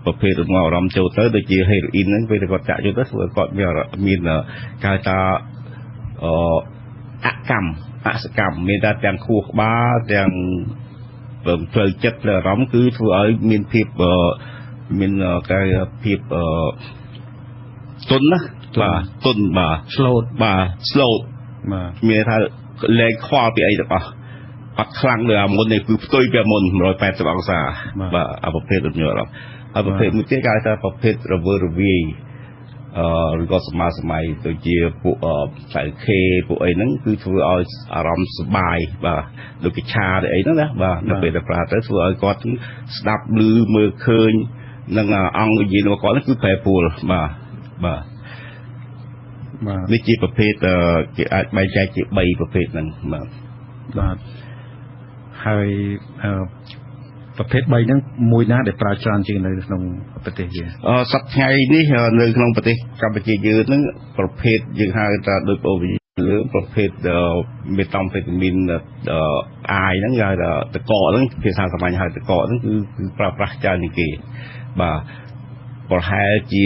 ប្រភេទរងាប់អារម្មណ៍ចូលទៅដូចជាហេរ៉ូអ៊ីនហ្នឹងពេលគាត់ចាក់ចូលទៅធ្វើឲ្យគាត់មានគេហៅថាអសកម្មមានតែទាំងខួរក្បាលទាំងផ្លូវចិត្តផ្លូវអារម្មណ៍គឺធ្វើឲ្យមានភាពមានភាពទុនណាបាទទុនបាទ slow បាទមានថាលែងខ្វល់ពីអីទាំងអស់អត់ខ្លាំងដូចអាមុននេះគឺផ្ទុយពីមុន180អង្សាបាទអាប្រភេទរំញោចអារម្មណ៍ហើយប្រភេទមួយទៀតគេហៅថាប្រភេទរវើរវាយឬក៏សម័យដូចជាពួកផ្លូវខេពួកអីហ្នឹងគឺធ្វើឲ្យអារម្មណ៍សុបាយបាទដូចកឆាឬអីហ្នឹងណាបាទនៅពេលដែលប្រើទៅធ្វើឲ្យគាត់ស្ដាប់ឮមើលឃើញនិងអង្គវិញ្ញាណរបស់គាត់ហ្នឹងគឺប្រែប្រួលបាទនេះជាប្រភេទគេអាចបែងចែកជា3ប្រភេទហ្នឹងបាទហើយប្រភេទ3ហ្នឹងមួយណាដែលប្រើច្រើនជាងនៅក្នុងប្រទេសយើងសប្តាហ៍ថ្ងៃនេះនៅក្នុងប្រទេសកម្ពុជាយើងហ្នឹងប្រភេទយើងហៅថាដូចអូវីលើប្រភេទមេតាំហ្វេតាមីនអាយហ្នឹងគេហៅថាតកកហ្នឹងភាសាសាមញ្ញហៅតកកហ្នឹងគឺប្រើប្រាស់ច្រើនជាងគេបាទប្រហែលជា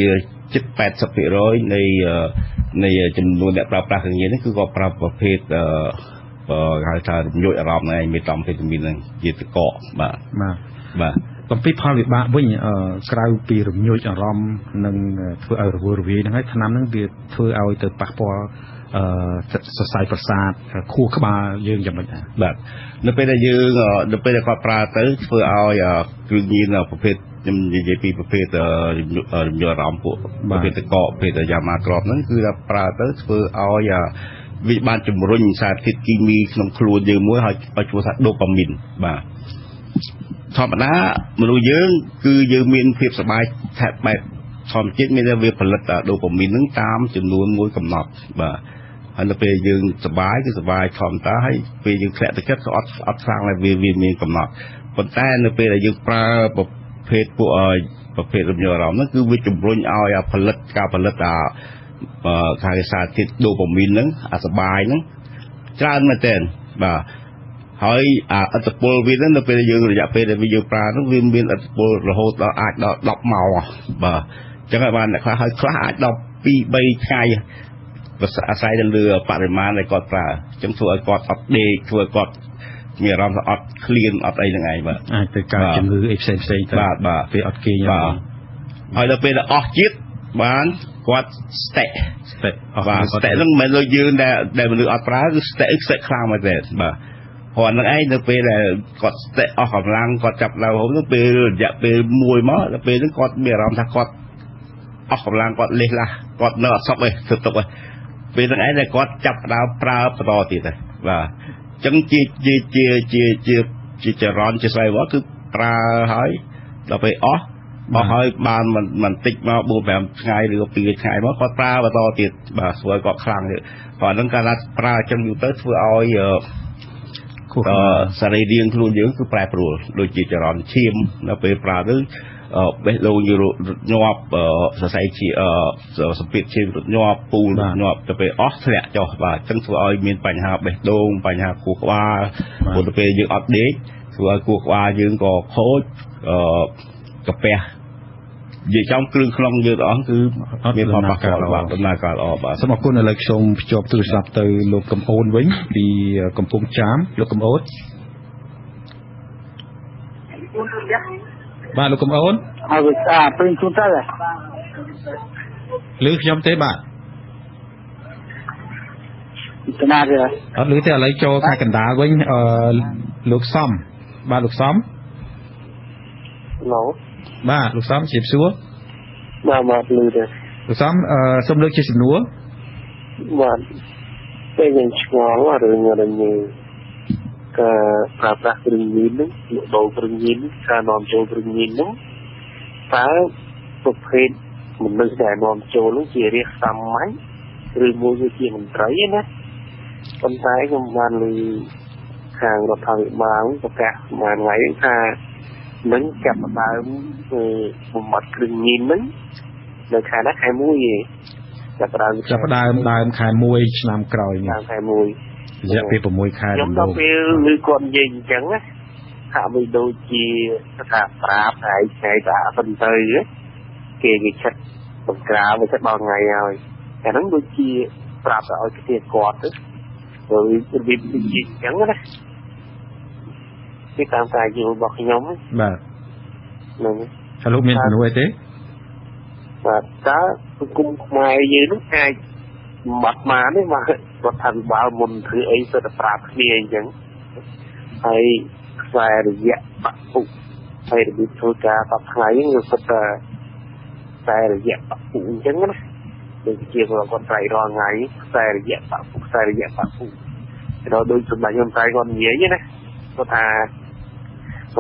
ជិត 80% នៃចំនួនអ្នកប្រើប្រាស់គ្រឿងញៀននេះគឺគាត់ប្រើប្រភេទហៅថារំញោចអារម្មណ៍ហ្នឹងមេតាំហ្វេតាមីនហ្នឹងជាតកកបាទអំពីផលវិបាកវិញក្រៅពីរំញោចអារម្មណ៍និងធ្វើឲ្យរវើរវាយហ្នឹងហើយថ្នាំហ្នឹងវាធ្វើឲ្យទៅប៉ះពាល់ សរសៃប្រសាទខួរក្បាលយើងយ៉ាងម៉េចបាទ នៅពេលដែលយើងនៅពេលដែលគាត់ប្រើទៅធ្វើឲ្យគ្រឿងញៀនប្រភេទខ្ញុំនិយាយពីប្រភេទរំញោអារម្មណ៍ពួកប្រភេទតកប្រភេទយ៉ាម៉ាក្របហ្នឹងគឺថាប្រើទៅធ្វើឲ្យវាបានជំរុញសារធាតុគីមីក្នុងខ្លួនយើងមួយឲ្យឈ្មោះថាដូប៉ាមីនបាទធម្មតាមនុស្សយើងគឺយើងមានភាពសប្បាយថាបែបធម្មជាតិមានតែវាផលិតដូប៉ាមីនហ្នឹងតាមចំនួនមួយកំណត់បាទហើយនៅពេលយើងសប្បាយគឺសប្បាយធម្មតាហើយពេលយើងធ្លាក់ទឹកចិត្តក៏អត់ខ្លាំងដែរវាមានកំណត់ប៉ុន្តែនៅពេលដែលយើងប្រើប្រភេទពួកប្រភេទរំញោអារម្មណ៍ហ្នឹងគឺវាជំរុញឲ្យការផលិតខាងសារធាតុដូប៉ាមីនហ្នឹងសប្បាយហ្នឹងច្រើនមែនទែនបាទហើយអត្តពលវាហ្នឹងនៅពេលយើងរយៈពេលដែលយើងប្រើហ្នឹងវាមានអត្តពលរហូតដល់អាចដល់10ម៉ោងបាទអញ្ចឹងហើយបានអ្នកខ្លះអាចដល់2-3ថ្ងៃអាស្រ័យទៅលើបរិមាណដែលគាត់ប្រើអញ្ចឹងធ្វើឲ្យគាត់អត់ដេកធ្វើឲ្យគាត់មានអារម្មណ៍ថាអត់ឃ្លានអត់អីហ្នឹងឯងបាទអាចទៅកើតជំងឺអីផ្សេងទៅបាទពេលអត់គេញ៉ាំហើយដល់ពេលអស់ជាតិបានគាត់ស្តេកបាទស្តេកហ្នឹងមិនមែនដូចយើងដែលមនុស្សអត់ប្រើគឺស្តេកខ្លាំងមែនទេបាទគាត់នឹងឯងនៅពេលដែលគាត់ស្តេកអស់កម្លាំងគាត់ចាប់ដើមហូបទៅពេលរយៈពេលមួយមកដល់ពេលហ្នឹងគាត់មានអារម្មណ៍ថាគាត់អស់កម្លាំងគាត់លេះឡាស់គាត់នៅអត់សុខទេធ្វើទុកទេពេលហ្នឹងឯងដែលគាត់ចាប់ដើមប្រើបន្តទៀតទេបាទអញ្ចឹងជាចរន្តជាស្វ័យវត្តគឺប្រើហើយដល់ពេលអស់ហើយបានមិនតិចមក4-5ថ្ងៃឬ2ថ្ងៃមកគាត់ប្រើបន្តទៀតបាទស្រួលគាត់ខ្លាំងទៀតគាត់ហ្នឹងកាលណាប្រើអញ្ចឹងយូរទៅធ្វើឲ្យសរីរាង្គខ្លួនយើងគឺប្រែប្រួលដូចជាចរន្តឈាមដល់ពេលប្រើទៅបេះដូងញាប់សរសៃជាសម្ពាធឈាមញាប់ពូលញាប់ទៅពេលអស់ធ្លាក់ចុះបាទអញ្ចឹងធ្វើឲ្យមានបញ្ហាបេះដូងបញ្ហាខួរក្បាលព្រោះទៅពេលយើងអត់ដេកធ្វើឲ្យខួរក្បាលយើងក៏ខូចកាពះនិយាយចំគ្រឿងក្នុងយើងទាំងអស់គឺមានផលប៉ះពាល់បាទដំណើរការល្អបាទសូមអរគុណឥឡូវខ្ញុំភ្ជាប់ទូរស័ព្ទទៅលោកកំអូនវិញពីកំពង់ចាមលោកកំអូនបាទលោកកំអូនអើសាពេញជូនទៅឮខ្ញុំទេបាទណាទេអត់ឮទេឥឡូវចូលខាងកណ្ដាលវិញលោកសំបាទលោកសំឡូបាទលោកសំជម្រាបសួរបាទឮទេលោកសំសូមលើកជាសំណួរបាទពេលយើងឆ្ងល់រឿងនេះការប្រើប្រាស់គ្រឿងញៀនហ្នឹងលក់ដូរគ្រឿងញៀនការនាំចូលគ្រឿងញៀនហ្នឹងតើប្រភេទមនុស្សដែលនាំចូលនោះជារាជសាមញ្ញឬមួយគឺជាមន្ត្រីណាប៉ុន្តែខ្ញុំបានឮខាងរដ្ឋាភិបាលប្រកាសមួយថ្ងៃថានឹងចាប់ផ្ដើមបំបត្តិគ្រឿងញៀនហ្នឹងនៅខែណាខែ1ឯងចាប់ផ្ដើមដើមខែ1ឆ្នាំក្រោយនេះខែ1រយៈពេល6ខែខ្ញុំដល់ពេលឮគាត់និយាយអញ្ចឹងណាថាវាដូចជាថាប្រាប់ឯងថ្ងៃតាប៉ុន្តែគេឆិតបង្ក្រាបវាឆិតដល់ថ្ងៃហើយតែហ្នឹងដូចជាប្រាប់ឲ្យគេគាត់ទៅព្រោះវានិយាយអញ្ចឹងណាគេតាមការយល់របស់ខ្ញុំបាទហ្នឹងហើយលោកមានសំណួរអីទេបាទតើសង្គមខ្មែរយើងនោះអាចបាត់ម៉ានទេបាទរដ្ឋាភិបាលមុនធ្វើអីទៅតែប្រាប់គ្នាអញ្ចឹងហើយខ្សែរយៈបពុហើយរបៀបធ្វើការតបថ្ងៃហ្នឹងវាសុទ្ធតែខ្សែរយៈបពុអញ្ចឹងណាដូចជាគាត់ត្រៃរាល់ថ្ងៃខ្សែរយៈបពុដល់ដូចសម្ដេចហ៊ុនសែនគាត់និយាយណាគាត់ថា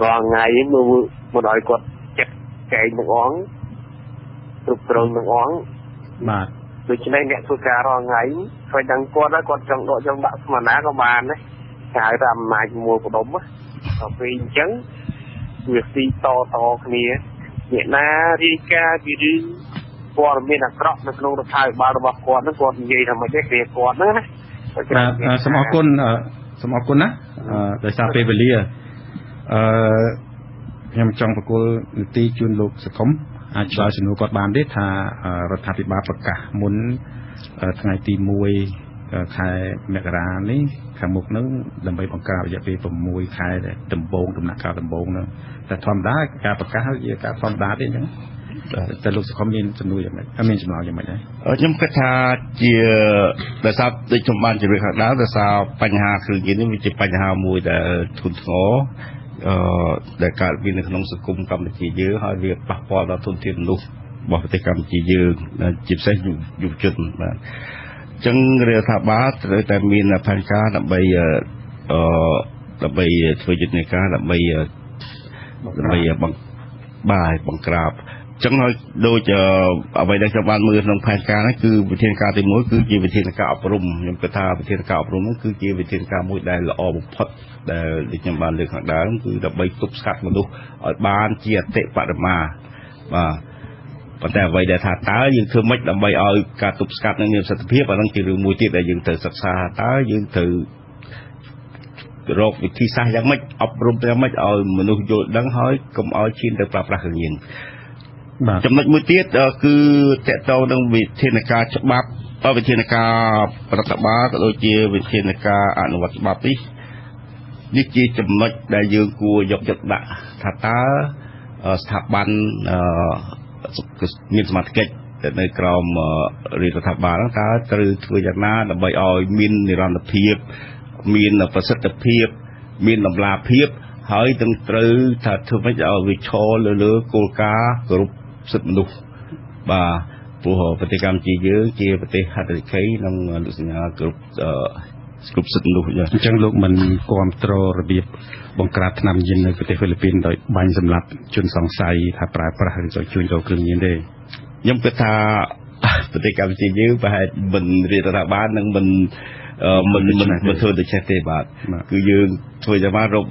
រាល់ថ្ងៃមើលមកឲ្យគាត់ចិត្តកែងទាំងអងគ្រប់គ្រងទាំងអងបាទដូច្នេះអ្នកធ្វើការរាល់ថ្ងៃស្វែងដឹងគាត់ចង់ដកចង់ដាក់ស្មារតីក៏បានដែរគេហៅថាអំណាចមួយបដុំដល់ពេលអញ្ចឹងវាស៊ីតគ្នាអ្នកណារាយការណ៍ពីរឿងព័ត៌មានអាក្រក់នៅក្នុងរដ្ឋាភិបាលរបស់គាត់ហ្នឹងគាត់និយាយថាមិនទេគេគាត់ហ្នឹងណាបាទសូមអរគុណណាដោយសារពេលវេលាខ្ញុំចង់បកគលនីតិជូនលោកសកុមអាចឆ្លើយសំណួរគាត់បានទេថារដ្ឋាភិបាលប្រកាសមុនថ្ងៃទី1ខែមករានេះខាងមុខនឹងដើម្បីបង្ការរយៈពេល6ខែដំបូងដំណាក់កាលដំបូងនោះតែធម្មតាការប្រកាសជាការធម្មតាទេអញ្ចឹង តែលោកសុខមានជំនួយយ៉ាងម៉េចមានចម្លើយយ៉ាងម៉េចដែរខ្ញុំគិតថាជាដោយសារដូចខ្ញុំបានជម្រាបខាងដើមដោយសារបញ្ហាគ្រឿងញៀននេះវាជាបញ្ហាមួយដែលធ្ងន់ធ្ងរដែលកើតមាននៅក្នុងសង្គមកម្ពុជាយើងហើយវាប៉ះពាល់ដល់ធនធានមនុស្សរបស់ប្រទេសកម្ពុជាយើងជាពិសេសយុវជនបាទអញ្ចឹងរដ្ឋាភិបាលត្រូវតែមានផែនការដើម្បីធ្វើយុទ្ធនាការដើម្បីបង្ក្រាបអញ្ចឹងហើយដូចអ្វីដែលខ្ញុំបានមើលក្នុងផែនការនេះគឺវិធានការទី1គឺជាវិធានការអប់រំខ្ញុំគិតថាវិធានការអប់រំនោះគឺជាវិធានការមួយដែលល្អបំផុតដែលខ្ញុំបានលើកខាងដើមគឺដើម្បីទប់ស្កាត់មនុស្សឲ្យបានជាអតិបរមាបាទប៉ុន្តែអ្វីដែលថាតើយើងធ្វើម៉េចដើម្បីឲ្យការទប់ស្កាត់នឹងមានប្រសិទ្ធភាពអានឹងជារឿងមួយទៀតដែលយើងត្រូវសិក្សាតើយើងត្រូវរកវិធីសាស្ត្រយ៉ាងម៉េចអប់រំយ៉ាងម៉េចឲ្យមនុស្សយល់ដឹងហើយកុំឲ្យឈានទៅប្រើប្រាស់គ្រឿងញៀនចំណុចមួយទៀតគឺតកតងនឹងវិធានការច្បាប់វិធានការរដ្ឋបាលក៏ដូចជាវិធានការអនុវត្តច្បាប់នេះជាចំណុចដែលយើងគួរយកចិត្តដាក់ថាតើស្ថាប័នមានសមត្ថកិច្ចនៅក្រោមរដ្ឋាភិបាលតើត្រូវធ្វើយ៉ាងណាដើម្បីឲ្យមាននិរន្តរភាពមានប្រសិទ្ធភាពមានតម្លាភាពហើយទាំងត្រូវថាធ្វើម៉េចឲ្យវាឈរលើគោលការណ៍គោរពសិទ្ធិមនុស្សបាទព្រោះប្រទេសកម្ពុជាយើងជាប្រទេសហត្ថលេខីនិងលោកសញ្ញាគោរពសិទ្ធិមនុស្សអញ្ចឹងលោកមិនគ្រប់គ្រងរបៀបបង្ក្រាបថ្នាំញៀននៅប្រទេសហ្វីលីពីនដោយបាញ់សម្លាប់ជនសង្ស័យថាប្រើប្រាស់ឬក៏ជួញចូលគ្រឿងញៀនទេខ្ញុំគិតថាប្រទេសកម្ពុជាយើងប្រហែលមិនរដ្ឋាភិបាលនឹងមិនធ្វើដូច្នេះទេបាទគឺយើងធ្វើយ៉ាងម៉េចរក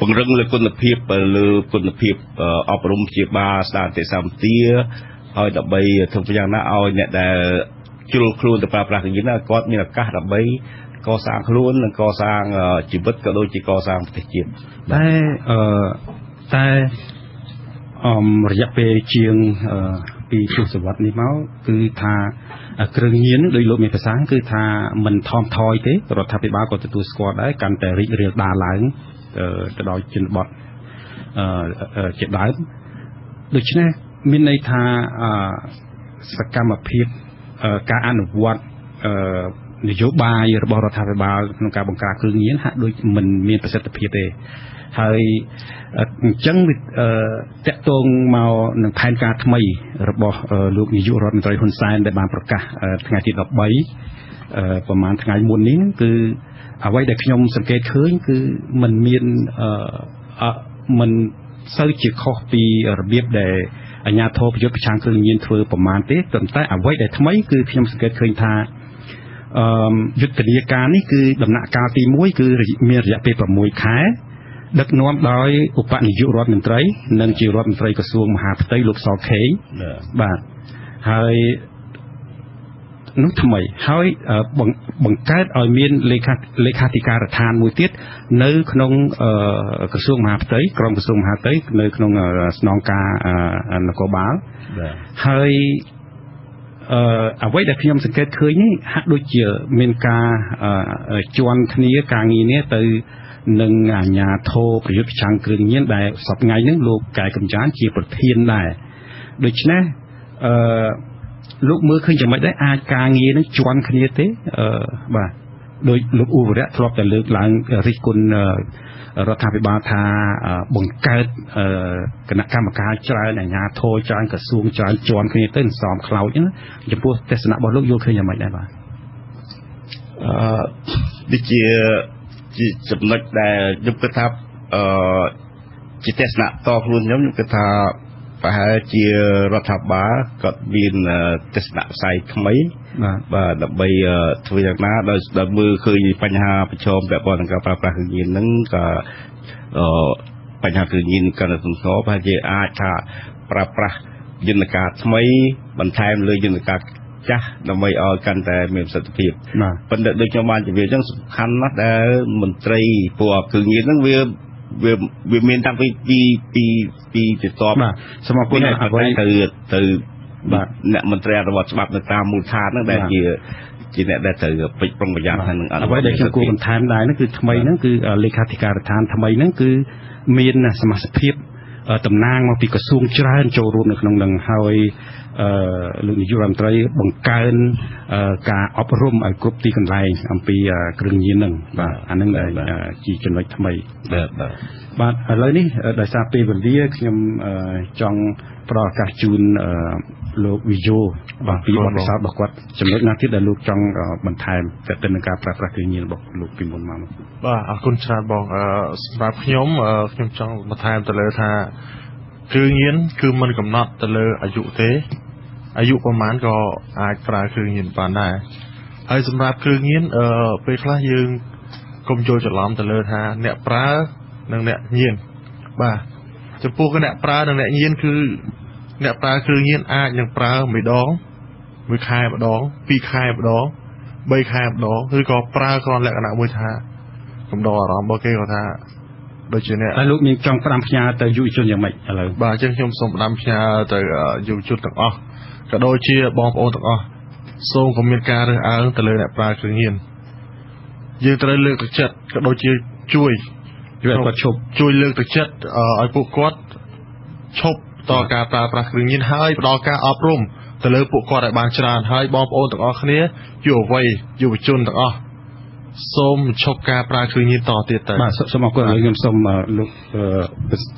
ពង្រឹងលើគុណភាពអប់រំព្យាបាលស្ដារទេសាមទាហើយដើម្បីធ្វើយ៉ាងណាឲ្យអ្នកដែលជ្រុលខ្លួនទៅប្រើប្រាស់គ្រឿងញៀនគាត់មានឱកាសដើម្បីកសាងខ្លួននិងកសាងជីវិតក៏ដូចជាកសាងប្រទេសជាតិតែរយៈពេលជាង2 ទសវត្សរ៍នេះមកគឺថាគ្រឿងញៀនដោយលោកមានប្រសាសន៍គឺថាមិនថមថយទេរដ្ឋាភិបាលក៏ទទួលស្គាល់ដែរកាន់តែរីករាលដាលឡើងទៅដល់ជនបទជាដើមដូច្នេះមានន័យថាសកម្មភាពការអនុវត្តនយោបាយរបស់រដ្ឋាភិបាលក្នុងការបង្ក្រាបគ្រឿងញៀនហាក់ដូចមិនមានប្រសិទ្ធភាពទេហើយអញ្ចឹងតាក់ទងមកនឹងផែនការថ្មីរបស់លោកនាយករដ្ឋមន្ត្រីហ៊ុនសែនដែលបានប្រកាសថ្ងៃទី13ប្រហែលថ្ងៃមុននេះគឺអ្វីដែលខ្ញុំសង្កេតឃើញគឺมันមានមិនសូវជាខុសពីរបៀបដែលអាជ្ញាធរប្រយុទ្ធប្រឆាំងគ្រឿងញៀនធ្វើប្រមាណទេប៉ុន្តែអ្វីដែលថ្មីគឺខ្ញុំសង្កេតឃើញថាយុទ្ធនាការនេះគឺដំណាក់កាលទី1គឺមានរយៈពេល6ខែដឹកនាំដោយឧបនាយករដ្ឋមន្ត្រីនិងជារដ្ឋមន្ត្រីក្រសួងមហាផ្ទៃលោកសខេងបាទហើយនោះថ្មីហើយបង្កើតឲ្យមានលេខាធិការដ្ឋានមួយទៀតនៅក្នុងក្រសួងមហាផ្ទៃក្រមក្រសួងមហាផ្ទៃនៅក្នុងស្នងការនគរបាលហើយអ្វីដែលខ្ញុំសង្កេតឃើញនេះហាក់ដូចជាមានការជន់គ្នាការងារនេះទៅនឹងអាជ្ញាធរប្រយុទ្ធប្រឆាំងគ្រឿងញៀនដែលសប្តាហ៍ថ្ងៃនេះលោកកែកំចានជាប្រធានដែរដូច្នេះលោកមើលឃើញយ៉ាងម៉េចដែរអាចការងារនឹងជន់គ្នាទេបាទដោយលោកឧវរៈធ្លាប់តែលើកឡើងរិះគន់រដ្ឋាភិបាលថាបង្កើតគណៈកម្មការច្រើនអាជ្ញាធរច្រើនក្រសួងច្រើនជន់គ្នាទៅសំខ្លោចណាចំពោះទស្សនៈរបស់លោកយល់ឃើញយ៉ាងម៉េចដែរបាទដូចជាចំណុចដែលខ្ញុំគិតថាជាទស្សនៈតខ្លួនខ្ញុំគិតថាប្រហែលជារដ្ឋាភិបាលគាត់មានទស្សនៈផ្សាយថ្មីបាទដើម្បីធ្វើយ៉ាងណាដោយមើលឃើញបញ្ហាប្រឈមពាក់ព័ន្ធនឹងការប្រើប្រាស់គ្រឿងញៀនហ្នឹងក៏បញ្ហាគ្រឿងញៀនកាន់តែធ្ងន់ធ្ងរប្រហែលជាអាចថាប្រើប្រាស់យន្តការថ្មីបន្ថែមលើយន្តការចាស់ដើម្បីឲ្យកាន់តែមានប្រសិទ្ធភាពប៉ុន្តែដូចខ្ញុំបានជម្រាបអញ្ចឹងសំខាន់ណាស់ដែលមន្ត្រីព្រោះគ្រឿងញៀនហ្នឹងវាមានតាំងពីបន្ទាប់សូមអរគុណអ្វីទៅបាទអ្នកមន្ត្រីអនុវត្តច្បាប់នៅតាមមូលដ្ឋានហ្នឹងដែលជាអ្នកដែលត្រូវពេចប្រុងប្រយ័ត្នហើយនឹងអនុវត្តអ្វីដែលខ្ញុំគួរបន្ថែមដែរហ្នឹងគឺថ្មីហ្នឹងគឺលេខាធិការដ្ឋានថ្មីហ្នឹងគឺមានសមាជិកភាព តំណាងមកពីក្រសួងច្រើនចូលរួមនៅក្នុងនឹងហើយលោកនាយករដ្ឋមន្ត្រីបង្កើនការអប់រំឲ្យគ្រប់ទីកន្លែងអំពីគ្រឿងញៀនហ្នឹងបាទអាហ្នឹងជាចំណុចថ្មីបាទឥឡូវនេះដោយសារពេលវេលាខ្ញុំចង់ផ្ដល់ឱកាសជូនលោកវិយោបាទពីបទពិសោធន៍របស់គាត់ចំណុចណាទៀតដែលលោកចង់បន្ថែមទៅនឹងការប្រើប្រាស់គ្រឿងញៀនរបស់លោកពីមុនមកបាទអរគុណច្រើនបងសម្រាប់ខ្ញុំចង់បន្ថែមទៅលើថាគ្រឿងញៀនគឺមិនកំណត់ទៅលើអាយុទេអាយុប្រហែលក៏អាចប្រើគ្រឿងញៀនបានដែរហើយសម្រាប់គ្រឿងញៀនពេលខ្លះយើងកុំចូលច្រឡំទៅលើថាអ្នកប្រើនិងអ្នកញៀនបាទចំពោះអ្នកប្រើនិងអ្នកញៀនគឺអ្នកប្រើគ្រឿងញៀនអាចនឹងប្រើមួយដងមួយខែម្ដងពីរខែម្ដង3ខែម្ដងឬក៏ប្រើគ្រាន់លក្ខណៈមួយថាកំដរអារម្មណ៍របស់គេគាត់ថាដូចជាអ្នកហើយលោកមានចង់ផ្ដាំផ្ញើទៅយុវជនយ៉ាងម៉េចឥឡូវបាទអញ្ចឹងខ្ញុំសូមផ្ដាំផ្ញើទៅយុវជនទាំងអស់ក៏ដូចជាបងប្អូនទាំងអស់សូមកុំមានការរើសអើងទៅលើអ្នកប្រើគ្រឿងញៀនយើងត្រូវលើកទឹកចិត្តក៏ដូចជាជួយគាត់ជួយលើកទឹកចិត្តឲ្យពួកគាត់ឈប់តការប្រើប្រាស់គ្រឿងញៀនហើយផ្ដល់ការអប់រំទៅលើពួកគាត់ឲ្យបានច្រើនហើយបងប្អូនទាំងអស់គ្នាយុវវ័យយុវជនទាំងអស់សូមឈប់ការប្រើគ្រឿងញៀនតទៀតទៅបាទសូមអរគុណខ្ញុំសូមលោក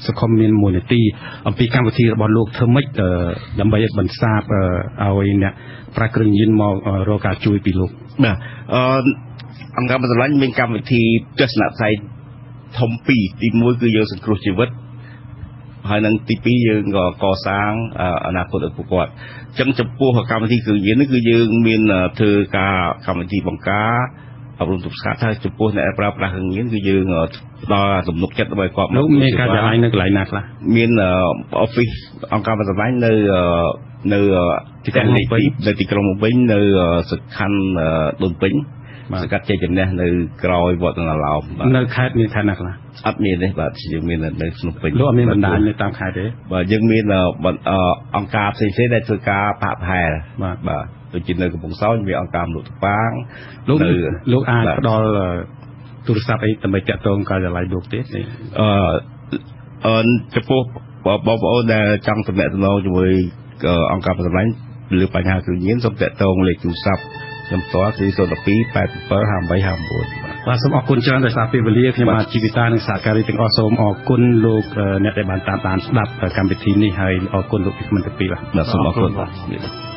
សកុំមានមួយនាទីអំពីកម្មវិធីរបស់លោកធ្វើម៉េចដើម្បីបន្សាបឲ្យអ្នកប្រើគ្រឿងញៀនមករកការជួយពីលោកបាទអង្គការបន្លាញ់មានកម្មវិធីទស្សនវិស័យធំពីរទី1គឺយើងសង្គ្រោះជីវិតហើយនឹងទី2យើងក៏កសាងអនាគតឲ្យពួកគាត់អញ្ចឹងចំពោះកម្មវិធីគ្រឿងញៀននេះគឺយើងមានធ្វើការកម្មវិធីបង្ការអប់រំទប់ស្កាត់ហើយចំពោះអ្នកប្រើប្រាស់គ្រឿងញៀនគឺយើងផ្ដល់ទំនុកចិត្តដើម្បីគាត់លោកមានការចំណាយនៅកន្លែងណាខ្លះមាន office អង្គការបន្លាញ់នៅទីក្រុងភ្នំពេញនៅទីក្រុងភ្នំពេញនៅសខណ្ឌដូនពេញសកាត់ជ័យជំនះនៅក្រោយវត្តនឡោមនៅខេត្តមានខេត្តណាខ្លះអត់មានទេបាទយើងមាននៅភ្នំពេញលោកអត់មានបណ្ដាញនៅតាមខេត្តទេបាទយើងមានអង្គការផ្សេងៗដែលធ្វើការផាកផែលបាទដូចជានៅកំពង់សោមមានអង្គការមនុស្សតប៉ាងលោកអាចផ្ដល់ទូរស័ព្ទអីដើម្បីតាក់ទងការិយាល័យលោកទេចំពោះបងប្អូនដែលចង់ទំនាក់ទំនងជាមួយអង្គការបន្លាញ់លើបញ្ហាគ្រឿងញៀនសូមតាក់ទងលេខទូរស័ព្ទខ្ញុំផ្ទាល់គឺ012 8758បាទសូមអរគុណច្រើនដោយសារពេលវេលាខ្ញុំអាជីវិតានិងសហការីទាំងអស់សូមអរគុណលោកអ្នកដែលបានតាមដានស្ដាប់កម្មវិធីនេះហើយអរគុណលោកពីមិនទៅពីបាទសូមអរគុណបាទ